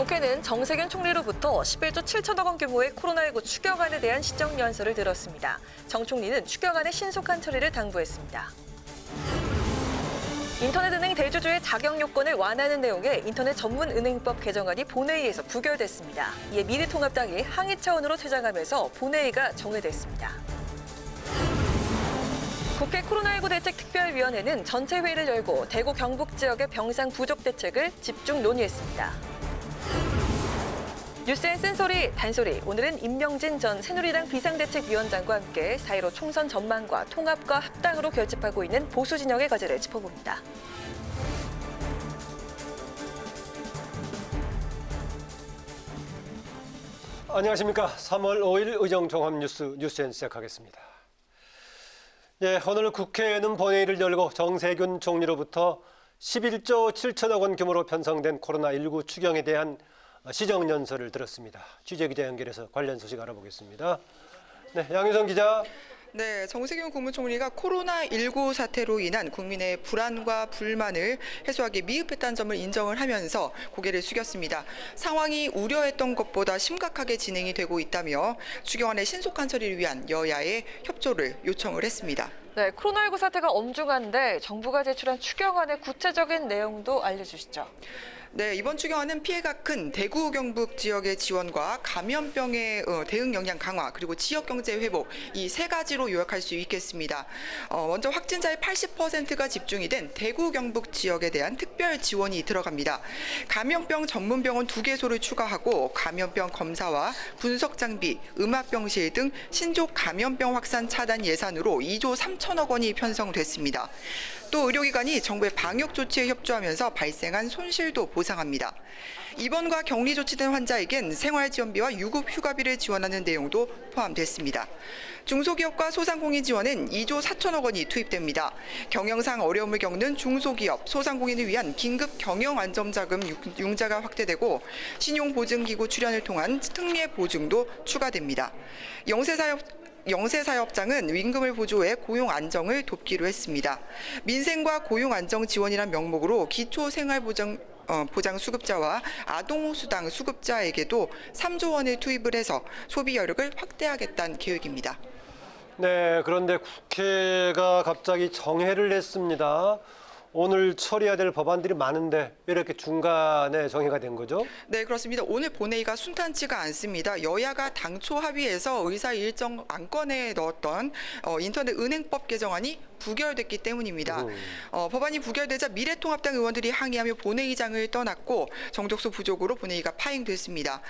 국회는 정세균 총리로부터 11조 7천억 원 규모의 코로나19 추경안에 대한 시정연설을 들었습니다. 정 총리는 추경안의 신속한 처리를 당부했습니다. 인터넷은행 대주주의 자격 요건을 완화하는 내용의 인터넷 전문 은행법 개정안이 본회의에서 부결됐습니다. 이에 미래통합당이 항의 차원으로 퇴장하면서 본회의가 정회됐습니다. 국회 코로나19 대책 특별위원회는 전체 회의를 열고 대구 경북 지역의 병상 부족 대책을 집중 논의했습니다. 뉴스엔 쓴소리, 단소리. 오늘은 임명진 전 새누리당 비상대책위원장과 함께 4.15 총선 전망과 통합과 합당으로 결집하고 있는 보수 진영의 과제를 짚어봅니다. 안녕하십니까. 3월 5일 의정종합뉴스 뉴스엔 시작하겠습니다. 오늘 국회에는 본회의를 열고 정세균 총리로부터 11조 7천억 원 규모로 편성된 코로나19 추경에 대한 시정연설을 들었습니다. 취재기자 연결해서 관련 소식 알아보겠습니다. 양윤선 기자. 네, 정세균 국무총리가 코로나19 사태로 인한 국민의 불안과 불만을 해소하기 미흡했다는 점을 인정을 하면서 고개를 숙였습니다. 상황이 우려했던 것보다 심각하게 진행이 되고 있다며 추경안의 신속한 처리를 위한 여야의 협조를 요청을 했습니다. 네, 코로나19 사태가 엄중한데 정부가 제출한 추경안의 구체적인 내용도 알려주시죠. 네, 이번 추경안은 피해가 큰 대구 경북 지역의 지원과 감염병의 대응 역량 강화 그리고 지역 경제 회복 이 세 가지로 요약할 수 있겠습니다. 먼저 확진자의 80%가 집중이 된 대구 경북 지역에 대한 특별 지원이 들어갑니다. 감염병 전문 병원 2개소를 추가하고 감염병 검사와 분석 장비, 음압병실 등 신종 감염병 확산 차단 예산으로 2조 3천억 원이 편성됐습니다. 또 의료기관이 정부의 방역 조치에 협조하면서 발생한 손실도 보상합니다. 입원과 격리 조치된 환자에겐 생활지원비와 유급 휴가비를 지원하는 내용도 포함됐습니다. 중소기업과 소상공인 지원은 2조 4천억 원이 투입됩니다. 경영상 어려움을 겪는 중소기업, 소상공인을 위한 긴급 경영안정자금 융자가 확대되고 신용보증기구 출연을 통한 특례 보증도 추가됩니다. 영세사업장은 임금을 보조해 고용 안정을 돕기로 했습니다. 민생과 고용 안정 지원이란 명목으로 기초생활보장 수급자와 아동호수당 수급자에게도 3조 원을 투입을 해서 소비 여력을 확대하겠다는 계획입니다. 네, 그런데 국회가 갑자기 정회를 했습니다. 오늘 처리해야 될 법안들이 많은데 왜 이렇게 중간에 정회가 된 거죠? 네, 그렇습니다. 오늘 본회의가 순탄치가 않습니다. 여야가 당초 합의해서 의사 일정 안건에 넣었던 인터넷 은행법 개정안이 부결됐기 때문입니다. 법안이 부결되자 미래통합당 의원들이 항의하며 본회의장을 떠났고 정족수 부족으로 본회의가 파행됐습니다.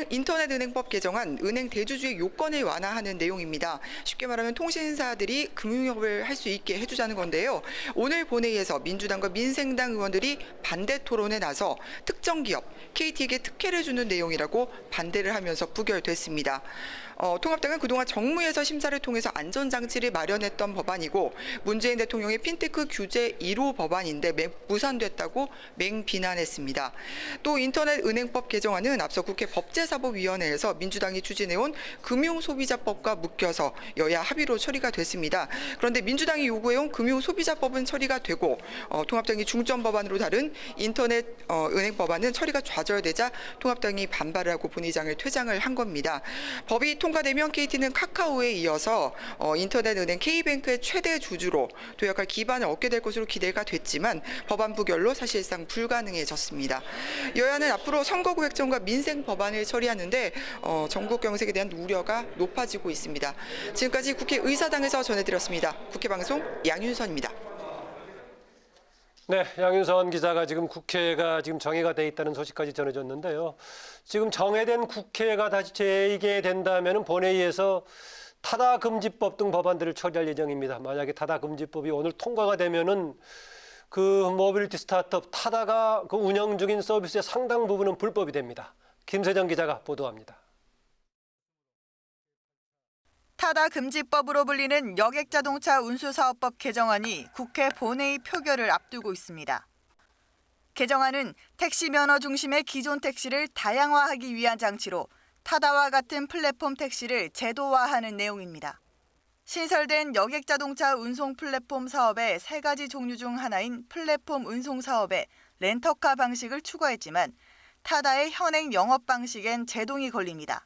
인터넷 은행법 개정안, 은행 대주주의 요건을 완화하는 내용입니다. 쉽게 말하면 통신사들이 금융업을 할 수 있게 해주자는 건데요. 오늘 본회의에서 민주당과 민생당 의원들이 반대 토론에 나서 특정 기업, KT에게 특혜를 주는 내용이라고 반대를 하면서 부결됐습니다. 통합당은 그동안 정무에서 심사를 통해서 안전장치를 마련했던 법안이고 문재인 대통령의 핀테크 규제 1호 법안인데 무산됐다고 맹비난했습니다. 또 인터넷 은행법 개정안은 앞서 국회 법제사법위원회에서 민주당이 추진해온 금융소비자법과 묶여서 여야 합의로 처리가 됐습니다. 그런데 민주당이 요구해온 금융소비자법은 처리가 되고 통합당이 중점 법안으로 다른 인터넷 은행 법안은 처리가 좌절되자 통합당이 반발을 하고 본회의장을 퇴장을 한 겁니다. 법이 통과되면 KT는 카카오에 이어서 인터넷 은행 K뱅크의 최대 주주로 도약할 기반을 얻게 될 것으로 기대가 됐지만 법안 부결로 사실상 불가능해졌습니다. 여야는 앞으로 선거구획정과 민생 법안을 처리하는데 전국 경색에 대한 우려가 높아지고 있습니다. 지금까지 국회 의사당에서 전해드렸습니다. 국회방송 양윤선입니다. 네, 양윤선 기자가 지금 국회가 지금 정회가 돼 있다는 소식까지 전해줬는데요. 지금 정회된 국회가 다시 재개된다면 본회의에서 타다금지법 등 법안들을 처리할 예정입니다. 만약에 타다금지법이 오늘 통과가 되면은 그 모빌리티 스타트업 타다가 그 운영 중인 서비스의 상당 부분은 불법이 됩니다. 김세정 기자가 보도합니다. 타다 금지법으로 불리는 여객자동차 운수사업법 개정안이 국회 본회의 표결을 앞두고 있습니다. 개정안은 택시 면허 중심의 기존 택시를 다양화하기 위한 장치로 타다와 같은 플랫폼 택시를 제도화하는 내용입니다. 신설된 여객자동차 운송 플랫폼 사업의 3가지 종류 중 하나인 플랫폼 운송 사업에 렌터카 방식을 추가했지만 타다의 현행 영업 방식엔 제동이 걸립니다.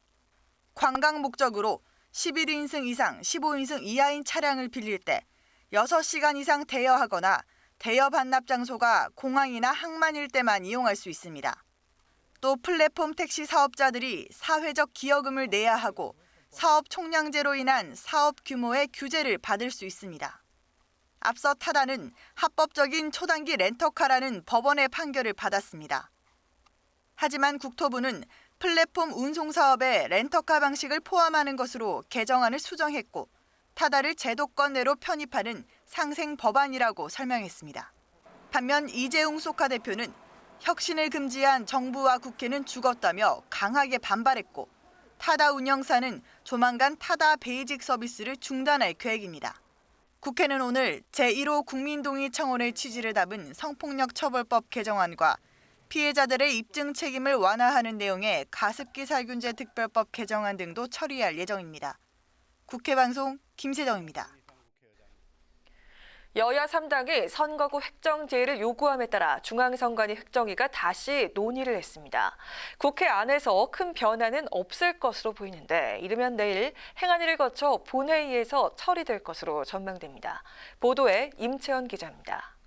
관광 목적으로 11인승 이상 15인승 이하인 차량을 빌릴 때 6시간 이상 대여하거나 대여 반납 장소가 공항이나 항만일 때만 이용할 수 있습니다. 또 플랫폼 택시 사업자들이 사회적 기여금을 내야 하고 사업 총량제로 인한 사업 규모의 규제를 받을 수 있습니다. 앞서 타다는 합법적인 초단기 렌터카라는 법원의 판결을 받았습니다. 하지만 국토부는 플랫폼 운송 사업에 렌터카 방식을 포함하는 것으로 개정안을 수정했고 타다를 제도권 내로 편입하는 상생 법안이라고 설명했습니다. 반면 이재용 소카 대표는 혁신을 금지한 정부와 국회는 죽었다며 강하게 반발했고 타다 운영사는 조만간 타다 베이직 서비스를 중단할 계획입니다. 국회는 오늘 제1호 국민동의 청원의 취지를 담은 성폭력 처벌법 개정안과 피해자들의 입증 책임을 완화하는 내용의 가습기 살균제 특별법 개정안 등도 처리할 예정입니다. 국회 방송 김세정입니다. 여야 3당이 선거구 획정제를 요구함에 따라 중앙선관위 획정위가 다시 논의를 했습니다. 국회 안에서 큰 변화는 없을 것으로 보이는데 이르면 내일 행안위를 거쳐 본회의에서 처리될 것으로 전망됩니다. 보도에 임채연 기자입니다.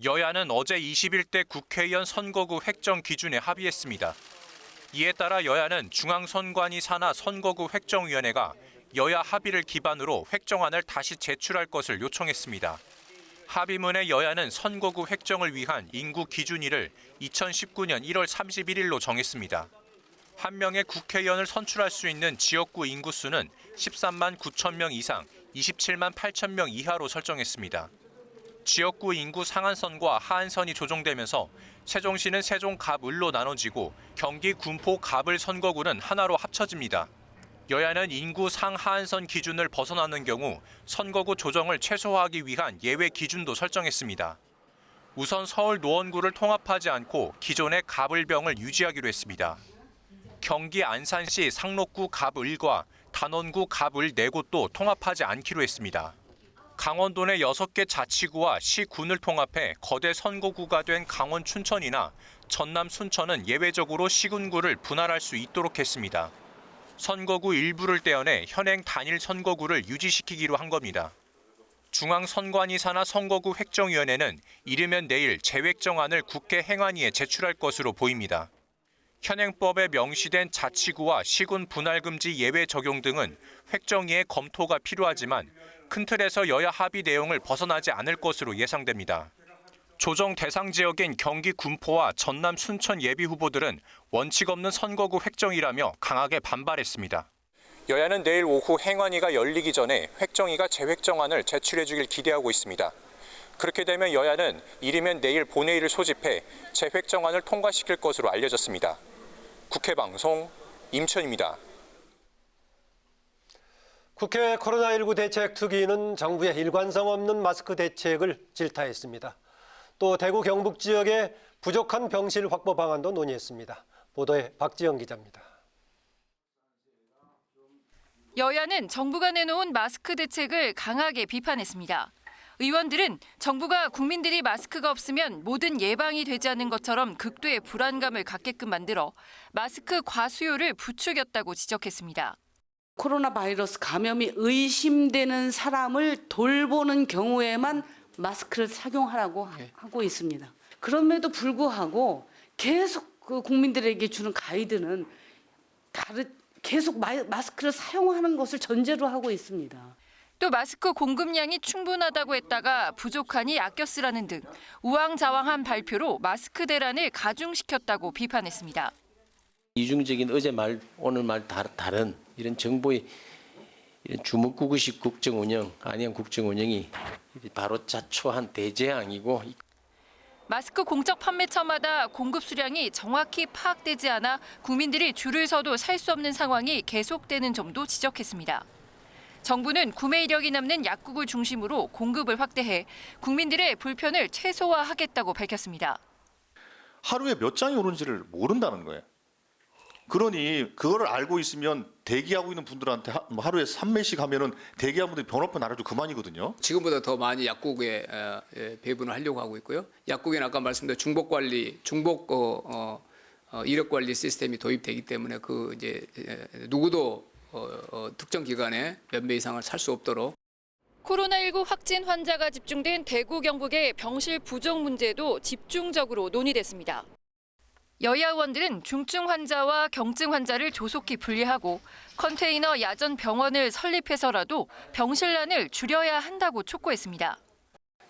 여야는 어제 21대 국회의원 선거구 획정 기준에 합의했습니다. 이에 따라 여야는 중앙선관위 산하 선거구 획정위원회가 여야 합의를 기반으로 획정안을 다시 제출할 것을 요청했습니다. 합의문에 여야는 선거구 획정을 위한 인구 기준일을 2019년 1월 31일로 정했습니다. 한 명의 국회의원을 선출할 수 있는 지역구 인구수는 13만 9천 명 이상 27만 8천 명 이하로 설정했습니다. 지역구 인구 상한선과 하한선이 조정되면서 세종시는 세종 갑을로 나눠지고 경기 군포 갑을 선거구는 하나로 합쳐집니다. 여야는 인구 상하한선 기준을 벗어나는 경우 선거구 조정을 최소화하기 위한 예외 기준도 설정했습니다. 우선 서울 노원구를 통합하지 않고 기존의 갑을병을 유지하기로 했습니다. 경기 안산시 상록구 갑을과 단원구 갑을 4곳도 통합하지 않기로 했습니다. 강원도 내 6개 자치구와 시군을 통합해 거대 선거구가 된 강원 춘천이나 전남 순천은 예외적으로 시군구를 분할할 수 있도록 했습니다. 선거구 일부를 떼어내 현행 단일 선거구를 유지시키기로 한 겁니다. 중앙선관위 산하 선거구 획정위원회는 이르면 내일 재획정안을 국회 행안위에 제출할 것으로 보입니다. 현행법에 명시된 자치구와 시군 분할 금지 예외 적용 등은 획정위의 검토가 필요하지만 큰 틀에서 여야 합의 내용을 벗어나지 않을 것으로 예상됩니다. 조정 대상 지역인 경기 군포와 전남 순천 예비 후보들은 원칙 없는 선거구 획정이라며 강하게 반발했습니다. 여야는 내일 오후 행안위가 열리기 전에 획정위가 재획정안을 제출해주길 기대하고 있습니다. 그렇게 되면 여야는 이르면 내일 본회의를 소집해 재획정안을 통과시킬 것으로 알려졌습니다. 국회 방송 임천입니다. 국회 코로나19 대책 특위는 정부의 일관성 없는 마스크 대책을 질타했습니다. 또 대구 경북 지역의 부족한 병실 확보 방안도 논의했습니다. 보도에 박지영 기자입니다. 여야는 정부가 내놓은 마스크 대책을 강하게 비판했습니다. 의원들은 정부가 국민들이 마스크가 없으면 모든 예방이 되지 않는 것처럼 극도의 불안감을 갖게끔 만들어 마스크 과수요를 부추겼다고 지적했습니다. 코로나 바이러스 감염이 의심되는 사람을 돌보는 경우에만 마스크를 착용하라고 하고 있습니다. 그럼에도 불구하고 계속 그 국민들에게 주는 가이드는 계속 마스크를 사용하는 것을 전제로 하고 있습니다. 또 마스크 공급량이 충분하다고 했다가 부족하니 아껴 쓰라는 등 우왕좌왕한 발표로 마스크 대란을 가중시켰다고 비판했습니다. 이중적인 어제 말 오늘 말 다른 이런 정부의 이런 주먹구구식 국정 운영, 아니면 국정 운영이 바로 자초한 대재앙이고. 마스크 공적 판매처마다 공급 수량이 정확히 파악되지 않아 국민들이 줄을 서도 살 수 없는 상황이 계속되는 점도 지적했습니다. 정부는 구매 이력이 남는 약국을 중심으로 공급을 확대해 국민들의 불편을 최소화하겠다고 밝혔습니다. 하루에 몇 장이 오는지를 모른다는 거예요. 그러니 그거를 알고 있으면 대기하고 있는 분들한테 하루에 3매씩 하면은 대기하는 분들이 변호표 나라도 그만이거든요. 지금보다 더 많이 약국에 배분을 하려고 하고 있고요. 약국에는 아까 말씀드린 중복 관리, 중복 이력 관리 시스템이 도입되기 때문에 그 이제 누구도 특정 기간에 몇 배 이상을 살 수 없도록. 코로나19 확진 환자가 집중된 대구 경북의 병실 부족 문제도 집중적으로 논의됐습니다. 여야 의원들은 중증 환자와 경증 환자를 조속히 분리하고 컨테이너 야전 병원을 설립해서라도 병실난을 줄여야 한다고 촉구했습니다.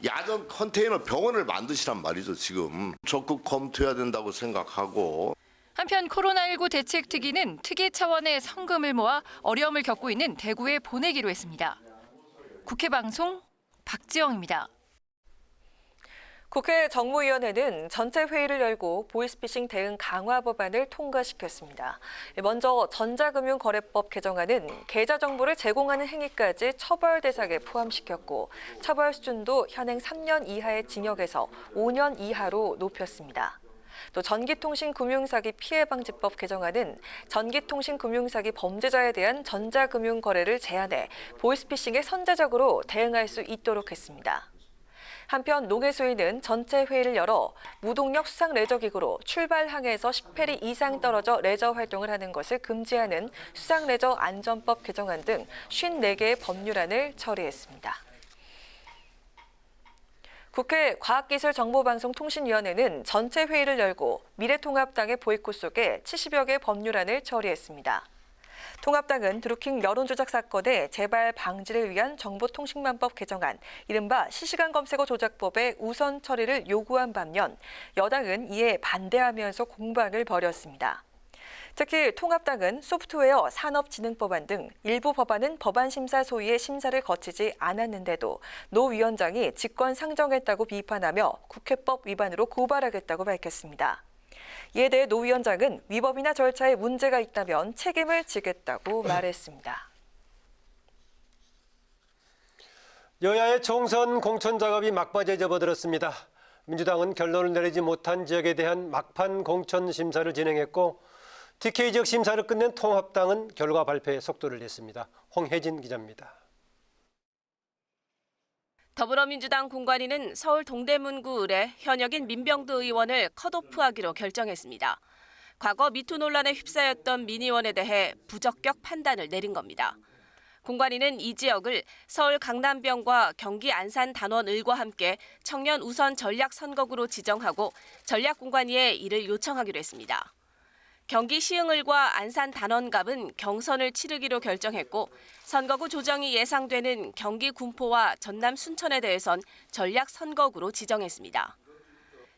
야전 컨테이너 병원을 만드시란 말이죠. 지금 적극 검토해야 된다고 생각하고. 한편 코로나19 대책특위는 특위 차원의 성금을 모아 어려움을 겪고 있는 대구에 보내기로 했습니다. 국회 방송 박지영입니다. 국회 정무위원회는 전체 회의를 열고 보이스피싱 대응 강화 법안을 통과시켰습니다. 먼저 전자금융거래법 개정안은 계좌 정보를 제공하는 행위까지 처벌 대상에 포함시켰고 처벌 수준도 현행 3년 이하의 징역에서 5년 이하로 높였습니다. 또 전기통신금융사기 피해방지법 개정안은 전기통신금융사기 범죄자에 대한 전자금융 거래를 제한해 보이스피싱에 선제적으로 대응할 수 있도록 했습니다. 한편 농해수위는 전체 회의를 열어 무동력 수상 레저기구로 출발항에서 10해리 이상 떨어져 레저 활동을 하는 것을 금지하는 수상레저 안전법 개정안 등 54개의 법률안을 처리했습니다. 국회 과학기술정보방송통신위원회는 전체 회의를 열고 미래통합당의 보이콧 속에 70여 개 법률안을 처리했습니다. 통합당은 드루킹 여론조작 사건의 재발 방지를 위한 정보통신망법 개정안, 이른바 실시간 검색어 조작법의 우선 처리를 요구한 반면 여당은 이에 반대하면서 공방을 벌였습니다. 특히 통합당은 소프트웨어 산업진흥법안 등 일부 법안은 법안심사 소위의 심사를 거치지 않았는데도 노 위원장이 직권 상정했다고 비판하며 국회법 위반으로 고발하겠다고 밝혔습니다. 이에 대해 노 위원장은 위법이나 절차에 문제가 있다면 책임을 지겠다고 말했습니다. 여야의 총선 공천 작업이 막바지에 접어들었습니다. 민주당은 결론을 내리지 못한 지역에 대한 막판 공천 심사를 진행했고 TK 지역 심사를 끝낸 통합당은 결과 발표에 속도를 냈습니다. 홍혜진 기자입니다. 더불어민주당 공관위는 서울 동대문구 을의 현역인 민병두 의원을 컷오프하기로 결정했습니다. 과거 미투 논란에 휩싸였던 민 의원에 대해 부적격 판단을 내린 겁니다. 공관위는 이 지역을 서울 강남병과 경기 안산 단원 을과 함께 청년 우선 전략 선거구로 지정하고 전략공관위에 이를 요청하기로 했습니다. 경기 시흥을과 안산 단원갑은 경선을 치르기로 결정했고 선거구 조정이 예상되는 경기 군포와 전남 순천에 대해선 전략 선거구로 지정했습니다.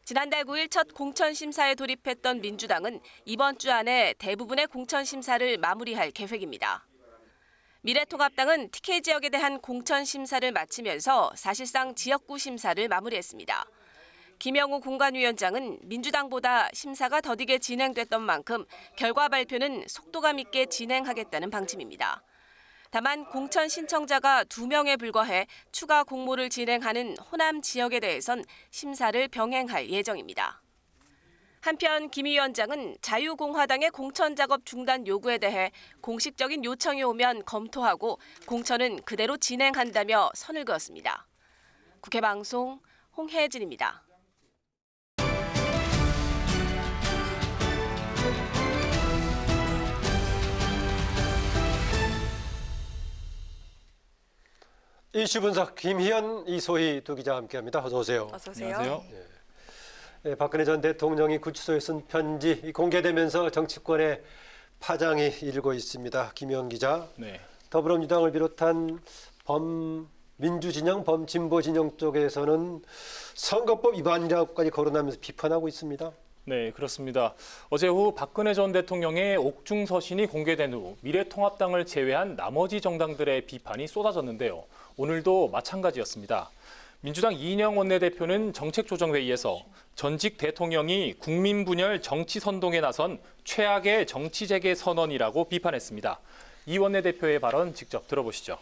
지난달 9일 첫 공천 심사에 돌입했던 민주당은 이번 주 안에 대부분의 공천 심사를 마무리할 계획입니다. 미래통합당은 TK 지역에 대한 공천 심사를 마치면서 사실상 지역구 심사를 마무리했습니다. 김영우 공관위원장은 민주당보다 심사가 더디게 진행됐던 만큼 결과 발표는 속도감 있게 진행하겠다는 방침입니다. 다만 공천 신청자가 2명에 불과해 추가 공모를 진행하는 호남 지역에 대해선 심사를 병행할 예정입니다. 한편 김 위원장은 자유공화당의 공천 작업 중단 요구에 대해 공식적인 요청이 오면 검토하고 공천은 그대로 진행한다며 선을 그었습니다. 국회 방송 홍혜진입니다. 이슈 분석 김희연, 이소희 두 기자와 함께합니다. 어서 오세요. 어서 오세요. 네, 박근혜 전 대통령이 구치소에 쓴 편지 공개되면서 정치권에 파장이 일고 있습니다. 김희연 기자. 네. 더불어민주당을 비롯한 범민주진영, 범진보진영 쪽에서는 선거법 위반이라고까지 거론하면서 비판하고 있습니다. 네, 그렇습니다. 어제 오후 박근혜 전 대통령의 옥중 서신이 공개된 후 미래통합당을 제외한 나머지 정당들의 비판이 쏟아졌는데요. 오늘도 마찬가지였습니다. 민주당 이인영 원내대표는 정책조정회의에서 전직 대통령이 국민분열 정치 선동에 나선 최악의 정치재개 선언이라고 비판했습니다. 이 원내대표의 발언 직접 들어보시죠.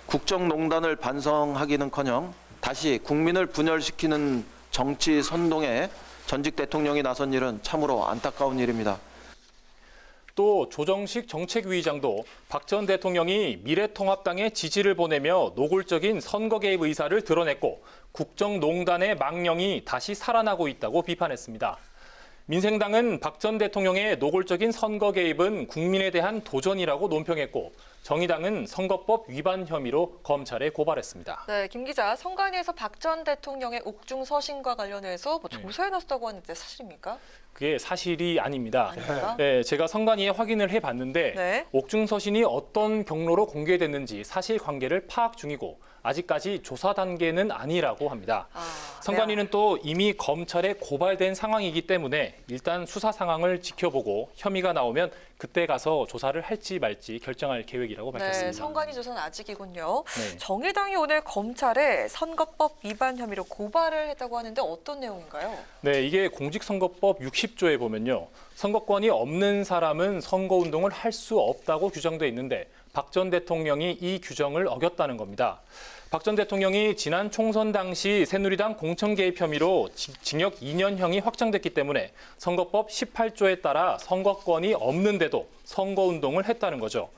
국정농단을 반성하기는커녕 다시 국민을 분열시키는 정치 선동에 전직 대통령이 나선 일은 참으로 안타까운 일입니다. 또 조정식 정책위의장도 박 전 대통령이 미래통합당에 지지를 보내며 노골적인 선거 개입 의사를 드러냈고 국정농단의 망령이 다시 살아나고 있다고 비판했습니다. 민생당은 박 전 대통령의 노골적인 선거 개입은 국민에 대한 도전이라고 논평했고 정의당은 선거법 위반 혐의로 검찰에 고발했습니다. 네, 김 기자, 선관위에서 박 전 대통령의 옥중 서신과 관련해서 조사에 나섰다고 하는데 사실입니까? 그게 사실이 아닙니다. 아닙니까? 네, 제가 선관위에 확인을 해봤는데 네. 옥중 서신이 어떤 경로로 공개됐는지 사실관계를 파악 중이고 아직까지 조사 단계는 아니라고 합니다. 선관위는 또 이미 검찰에 고발된 상황이기 때문에 일단 수사 상황을 지켜보고 혐의가 나오면 그때 가서 조사를 할지 말지 결정할 계획이라고 밝혔습니다. 네, 선관위 조사는 아직이군요. 네. 정의당이 오늘 검찰에 선거법 위반 혐의로 고발을 했다고 하는데 어떤 내용인가요? 네, 이게 공직선거법 60조에 보면요. 선거권이 없는 사람은 선거운동을 할 수 없다고 규정돼 있는데 박 전 대통령이 이 규정을 어겼다는 겁니다. 박 전 대통령이 지난 총선 당시 새누리당 공천 개입 혐의로 징역 2년형이 확정됐기 때문에 선거법 18조에 따라 선거권이 없는데도 선거운동을 했다는 거죠.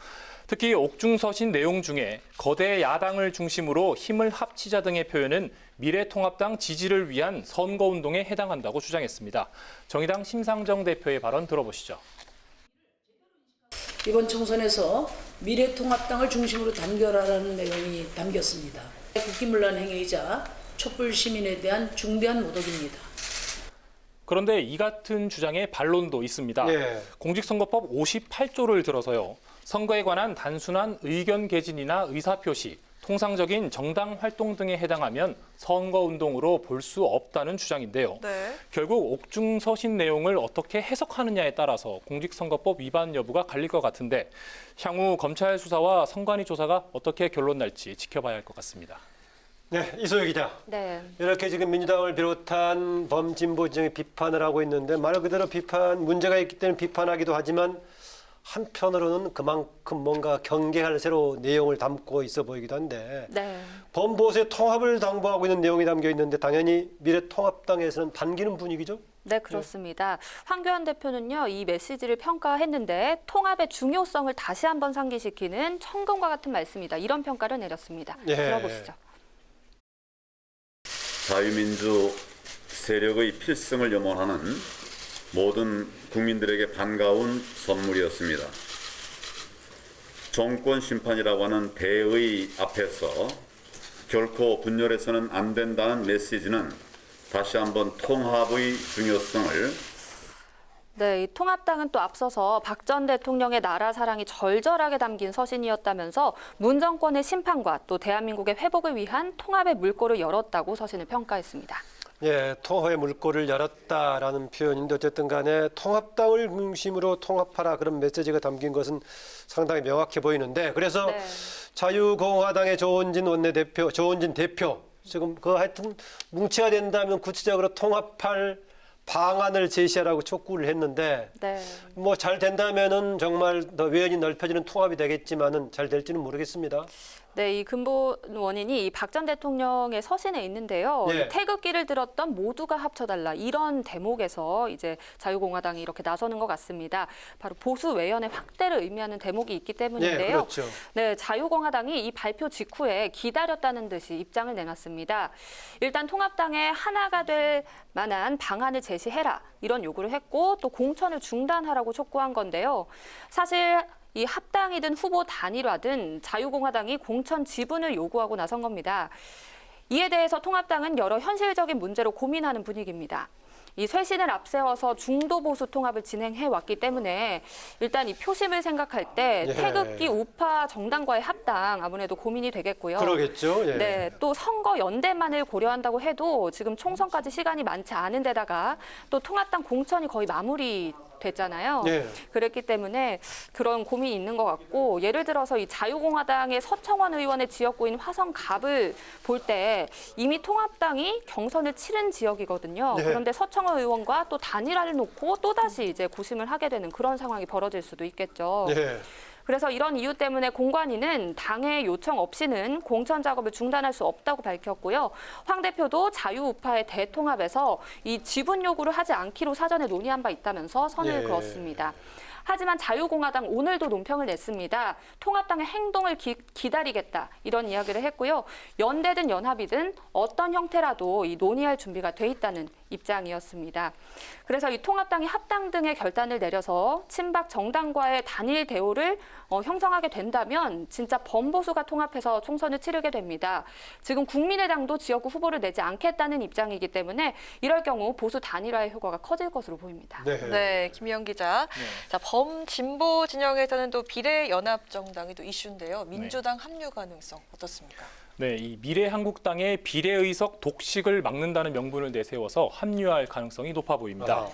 특히 옥중서신 내용 중에 거대 야당을 중심으로 힘을 합치자 등의 표현은 미래통합당 지지를 위한 선거운동에 해당한다고 주장했습니다. 정의당 심상정 대표의 발언 들어보시죠. 이번 총선에서 미래통합당을 중심으로 단결하라는 내용이 담겼습니다. 국기문란 행위이자 촛불 시민에 대한 중대한 모독입니다. 그런데 이 같은 주장의 반론도 있습니다. 네. 공직선거법 58조를 들어서요. 선거에 관한 단순한 의견 개진이나 의사표시, 통상적인 정당 활동 등에 해당하면 선거운동으로 볼 수 없다는 주장인데요. 네. 결국 옥중서신 내용을 어떻게 해석하느냐에 따라서 공직선거법 위반 여부가 갈릴 것 같은데 향후 검찰 수사와 선관위 조사가 어떻게 결론 날지 지켜봐야 할 것 같습니다. 네, 이소희 기자. 네. 이렇게 지금 민주당을 비롯한 범진보 진영이 비판을 하고 있는데 말 그대로 문제가 있기 때문에 비판하기도 하지만 한편으로는 그만큼 뭔가 경계할 새로 내용을 담고 있어 보이기도 한데 네. 범보수의 통합을 당부하고 있는 내용이 담겨 있는데 당연히 미래통합당에서는 반기는 분위기죠? 네, 그렇습니다. 황교안 대표는요, 이 메시지를 평가했는데 통합의 중요성을 다시 한번 상기시키는 천금과 같은 말씀이다. 이런 평가를 내렸습니다. 네. 들어보시죠. 자유민주 세력의 필승을 염원하는 모든 국민들에게 반가운 선물이었습니다. 정권 심판이라고 하는 대의 앞에서 결코 분열해서는 안 된다는 메시지는 다시 한번 통합의 중요성을 네, 이 통합당은 또 앞서서 박 전 대통령의 나라 사랑이 절절하게 담긴 서신이었다면서 문 정권의 심판과 또 대한민국의 회복을 위한 통합의 물꼬를 열었다고 서신을 평가했습니다. 예, 통합의 물꼬를 열었다라는 표현인데 어쨌든 간에 통합당을 중심으로 통합하라 그런 메시지가 담긴 것은 상당히 명확해 보이는데 그래서 네. 자유공화당의 조원진 대표 지금 하여튼 뭉쳐야 된다면 구체적으로 통합할 방안을 제시하라고 촉구를 했는데 네. 뭐 잘 된다면은 정말 더 외연이 넓혀지는 통합이 되겠지만은 잘 될지는 모르겠습니다. 네, 이 근본 원인이 이 박 전 대통령의 서신에 있는데요. 예. 이 태극기를 들었던 모두가 합쳐달라 이런 대목에서 이제 자유공화당이 이렇게 나서는 것 같습니다. 바로 보수 외연의 확대를 의미하는 대목이 있기 때문인데요. 예, 그렇죠. 네, 자유공화당이 이 발표 직후에 기다렸다는 듯이 입장을 내놨습니다. 일단 통합당에 하나가 될 만한 방안을 제시해라 이런 요구를 했고 또 공천을 중단하라고 촉구한 건데요. 사실 이 합당이든 후보 단일화든 자유공화당이 공천 지분을 요구하고 나선 겁니다. 이에 대해서 통합당은 여러 현실적인 문제로 고민하는 분위기입니다. 이 쇄신을 앞세워서 중도 보수 통합을 진행해 왔기 때문에 일단 이 표심을 생각할 때 예. 태극기 우파 정당과의 합당 아무래도 고민이 되겠고요. 그러겠죠. 예. 네, 또 선거 연대만을 고려한다고 해도 지금 총선까지 시간이 많지 않은 데다가 또 통합당 공천이 거의 마무리 됐잖아요. 예. 그랬기 때문에 그런 고민이 있는 것 같고 예를 들어서 이 자유공화당의 서청원 의원의 지역구인 화성갑을 볼 때 이미 통합당이 경선을 치른 지역이거든요. 예. 그런데 서청원 의원과 또 단일화를 놓고 또다시 이제 고심을 하게 되는 그런 상황이 벌어질 수도 있겠죠. 예. 그래서 이런 이유 때문에 공관위는 당의 요청 없이는 공천 작업을 중단할 수 없다고 밝혔고요. 황 대표도 자유우파의 대통합에서 이 지분 요구를 하지 않기로 사전에 논의한 바 있다면서 선을 그었습니다. 하지만 자유공화당 오늘도 논평을 냈습니다. 통합당의 행동을 기다리겠다 이런 이야기를 했고요. 연대든 연합이든 어떤 형태라도 이 논의할 준비가 돼 있다는 입장이었습니다. 그래서 이 통합당이 합당 등의 결단을 내려서 친박 정당과의 단일 대우를 형성하게 된다면 진짜 범보수가 통합해서 총선을 치르게 됩니다. 지금 국민의당도 지역구 후보를 내지 않겠다는 입장이기 때문에 이럴 경우 보수 단일화의 효과가 커질 것으로 보입니다. 네, 김희영 기자. 자, 범진보 진영에서는 또 비례연합정당이 또 이슈인데요. 민주당 합류 가능성 어떻습니까? 네, 이 미래한국당의 비례의석 독식을 막는다는 명분을 내세워서 합류할 가능성이 높아 보입니다.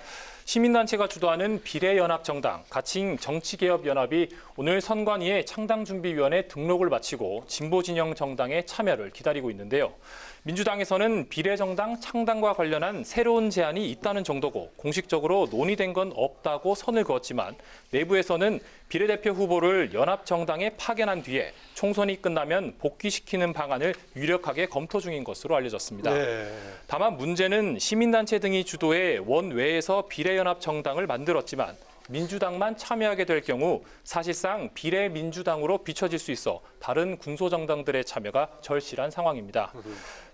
시민단체가 주도하는 비례연합정당, 가칭 정치개혁연합이 오늘 선관위에 창당준비위원회 등록을 마치고 진보진영 정당의 참여를 기다리고 있는데요. 민주당에서는 비례정당 창당과 관련한 새로운 제안이 있다는 정도고 공식적으로 논의된 건 없다고 선을 그었지만 내부에서는 비례대표 후보를 연합정당에 파견한 뒤에 총선이 끝나면 복귀시키는 방안을 유력하게 검토 중인 것으로 알려졌습니다. 다만 문제는 시민단체 등이 주도해 원외에서 비례연합정당을 만들었지만 민주당만 참여하게 될 경우 사실상 비례민주당으로 비춰질 수 있어 다른 군소정당들의 참여가 절실한 상황입니다.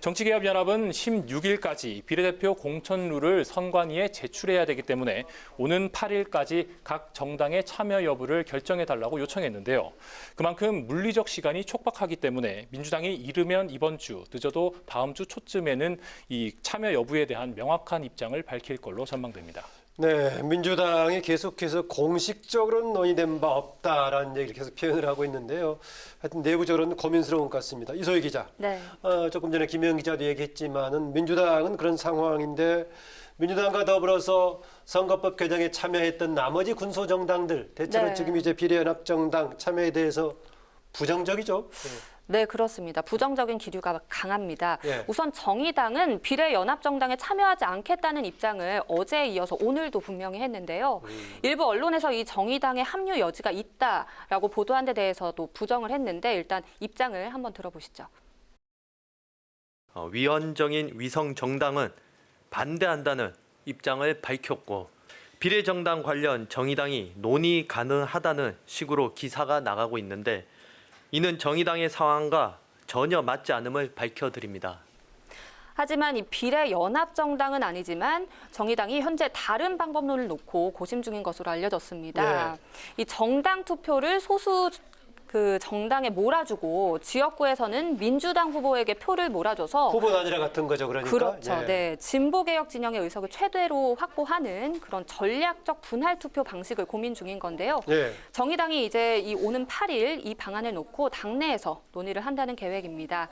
정치개혁연합은 16일까지 비례대표 공천룰을 선관위에 제출해야 되기 때문에 오는 8일까지 각 정당의 참여 여부를 결정해달라고 요청했는데요. 그만큼 물리적 시간이 촉박하기 때문에 민주당이 이르면 이번 주, 늦어도 다음 주 초쯤에는 이 참여 여부에 대한 명확한 입장을 밝힐 걸로 전망됩니다. 네, 민주당이 계속해서 공식적으로는 논의된 바 없다라는 얘기를 계속 표현을 하고 있는데요. 하여튼 내부적으로는 고민스러운 것 같습니다. 이소희 기자. 네. 조금 전에 김영 기자도 얘기했지만은 민주당은 그런 상황인데 민주당과 더불어서 선거법 개정에 참여했던 나머지 군소정당들 대체로 지금 이제 비례연합정당 참여에 대해서 부정적이죠. 네, 그렇습니다. 부정적인 기류가 강합니다. 예. 우선 정의당은 비례연합정당에 참여하지 않겠다는 입장을 어제에 이어서 오늘도 분명히 했는데요. 일부 언론에서 이 정의당의 합류 여지가 있다라고 보도한 데 대해서도 부정을 했는데 일단 입장을 한번 들어보시죠. 위헌적인 위성정당은 반대한다는 입장을 밝혔고 비례정당 관련 정의당이 논의 가능하다는 식으로 기사가 나가고 있는데 이는 정의당의 상황과 전혀 맞지 않음을 밝혀드립니다. 하지만 이 비례연합정당은 아니지만 정의당이 현재 다른 방법론을 놓고 고심 중인 것으로 알려졌습니다. 이 정당 투표를 소수 정당에 몰아주고 지역구에서는 민주당 후보에게 표를 몰아줘서 후보 단일화 같은 거죠, 그러니까. 그렇죠. 네, 진보개혁 진영의 의석을 최대로 확보하는 그런 전략적 분할 투표 방식을 고민 중인 건데요. 정의당이 이제 이 오는 8일 이 방안을 놓고 당내에서 논의를 한다는 계획입니다.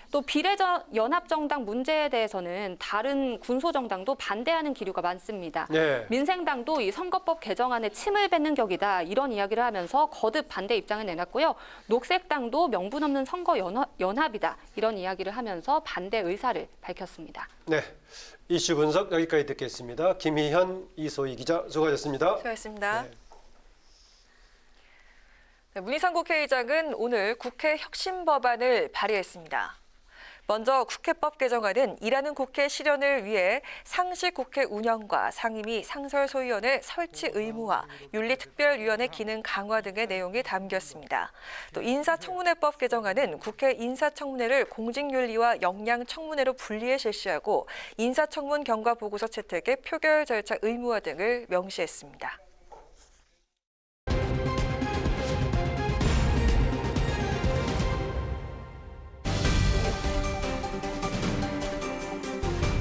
또 비례연합정당 문제에 대해서는 다른 군소정당도 반대하는 기류가 많습니다. 민생당도 이 선거법 개정안에 침을 뱉는 격이다 이런 이야기를 하면서 거듭 반대 입장을 내놨고요. 녹색당도 명분 없는 선거 연합이다 이런 이야기를 하면서 반대 의사를 밝혔습니다. 네, 이슈 분석 여기까지 듣겠습니다. 김희현, 이소희 기자 수고하셨습니다. 수고하셨습니다. 문희상 국회의장은 오늘 국회 혁신 법안을 발의했습니다. 먼저 국회법 개정안은 일하는 국회 실현을 위해 상시 국회 운영과 상임위 상설소위원회 설치 의무화, 윤리특별위원회 기능 강화 등의 내용이 담겼습니다. 또 인사청문회법 개정안은 국회 인사청문회를 공직윤리와 역량청문회로 분리해 실시하고 인사청문 경과 보고서 채택의 표결 절차 의무화 등을 명시했습니다.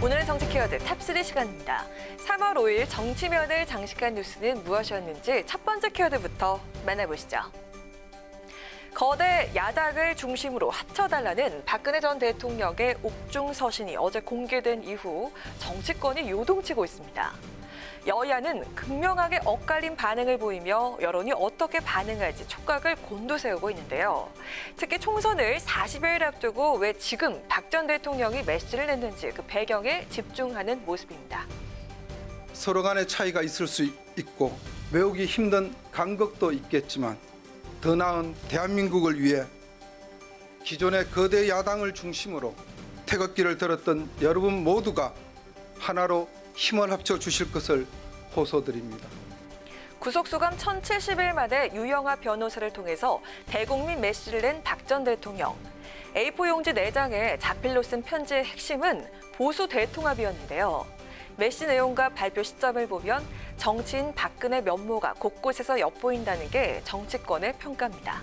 오늘의 정치 키워드 탑3 시간입니다. 3월 5일 정치면을 장식한 뉴스는 무엇이었는지 첫 번째 키워드부터 만나보시죠. 거대 야당을 중심으로 합쳐달라는 박근혜 전 대통령의 옥중 서신이 어제 공개된 이후 정치권이 요동치고 있습니다. 여야는 극명하게 엇갈린 반응을 보이며 여론이 어떻게 반응할지 촉각을 곤두세우고 있는데요. 특히 총선을 40여일 앞두고 왜 지금 박 전 대통령이 메시지를 냈는지 그 배경에 집중하는 모습입니다. 서로 간의 차이가 있을 수 있고 외우기 힘든 간극도 있겠지만 더 나은 대한민국을 위해 기존의 거대 야당을 중심으로 태극기를 들었던 여러분 모두가 하나로 힘을 합쳐 주실 것을 호소드립니다. 구속수감 1070일 만에 유영하 변호사를 통해서 대국민 메시지를 낸 박 전 대통령. A4 용지 4장에 자필로 쓴 편지의 핵심은 보수 대통합이었는데요. 메시 내용과 발표 시점을 보면 정치인 박근혜 면모가 곳곳에서 엿보인다는 게 정치권의 평가입니다.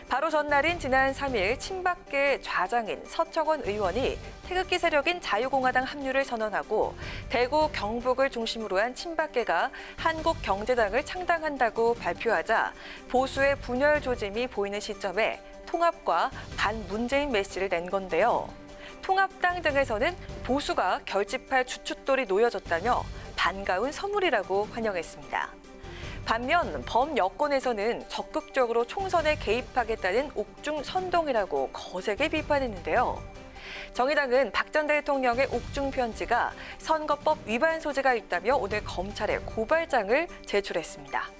바로 전날인 지난 3일 친박계 좌장인 서청원 의원이 태극기 세력인 자유공화당 합류를 선언하고 대구, 경북을 중심으로 한 친박계가 한국경제당을 창당한다고 발표하자 보수의 분열 조짐이 보이는 시점에 통합과 반문재인 메시지를 낸 건데요. 통합당 등에서는 보수가 결집할 주춧돌이 놓여졌다며 반가운 선물이라고 환영했습니다. 반면 범여권에서는 적극적으로 총선에 개입하겠다는 옥중 선동이라고 거세게 비판했는데요. 정의당은 박 전 대통령의 옥중 편지가 선거법 위반 소지가 있다며 오늘 검찰에 고발장을 제출했습니다.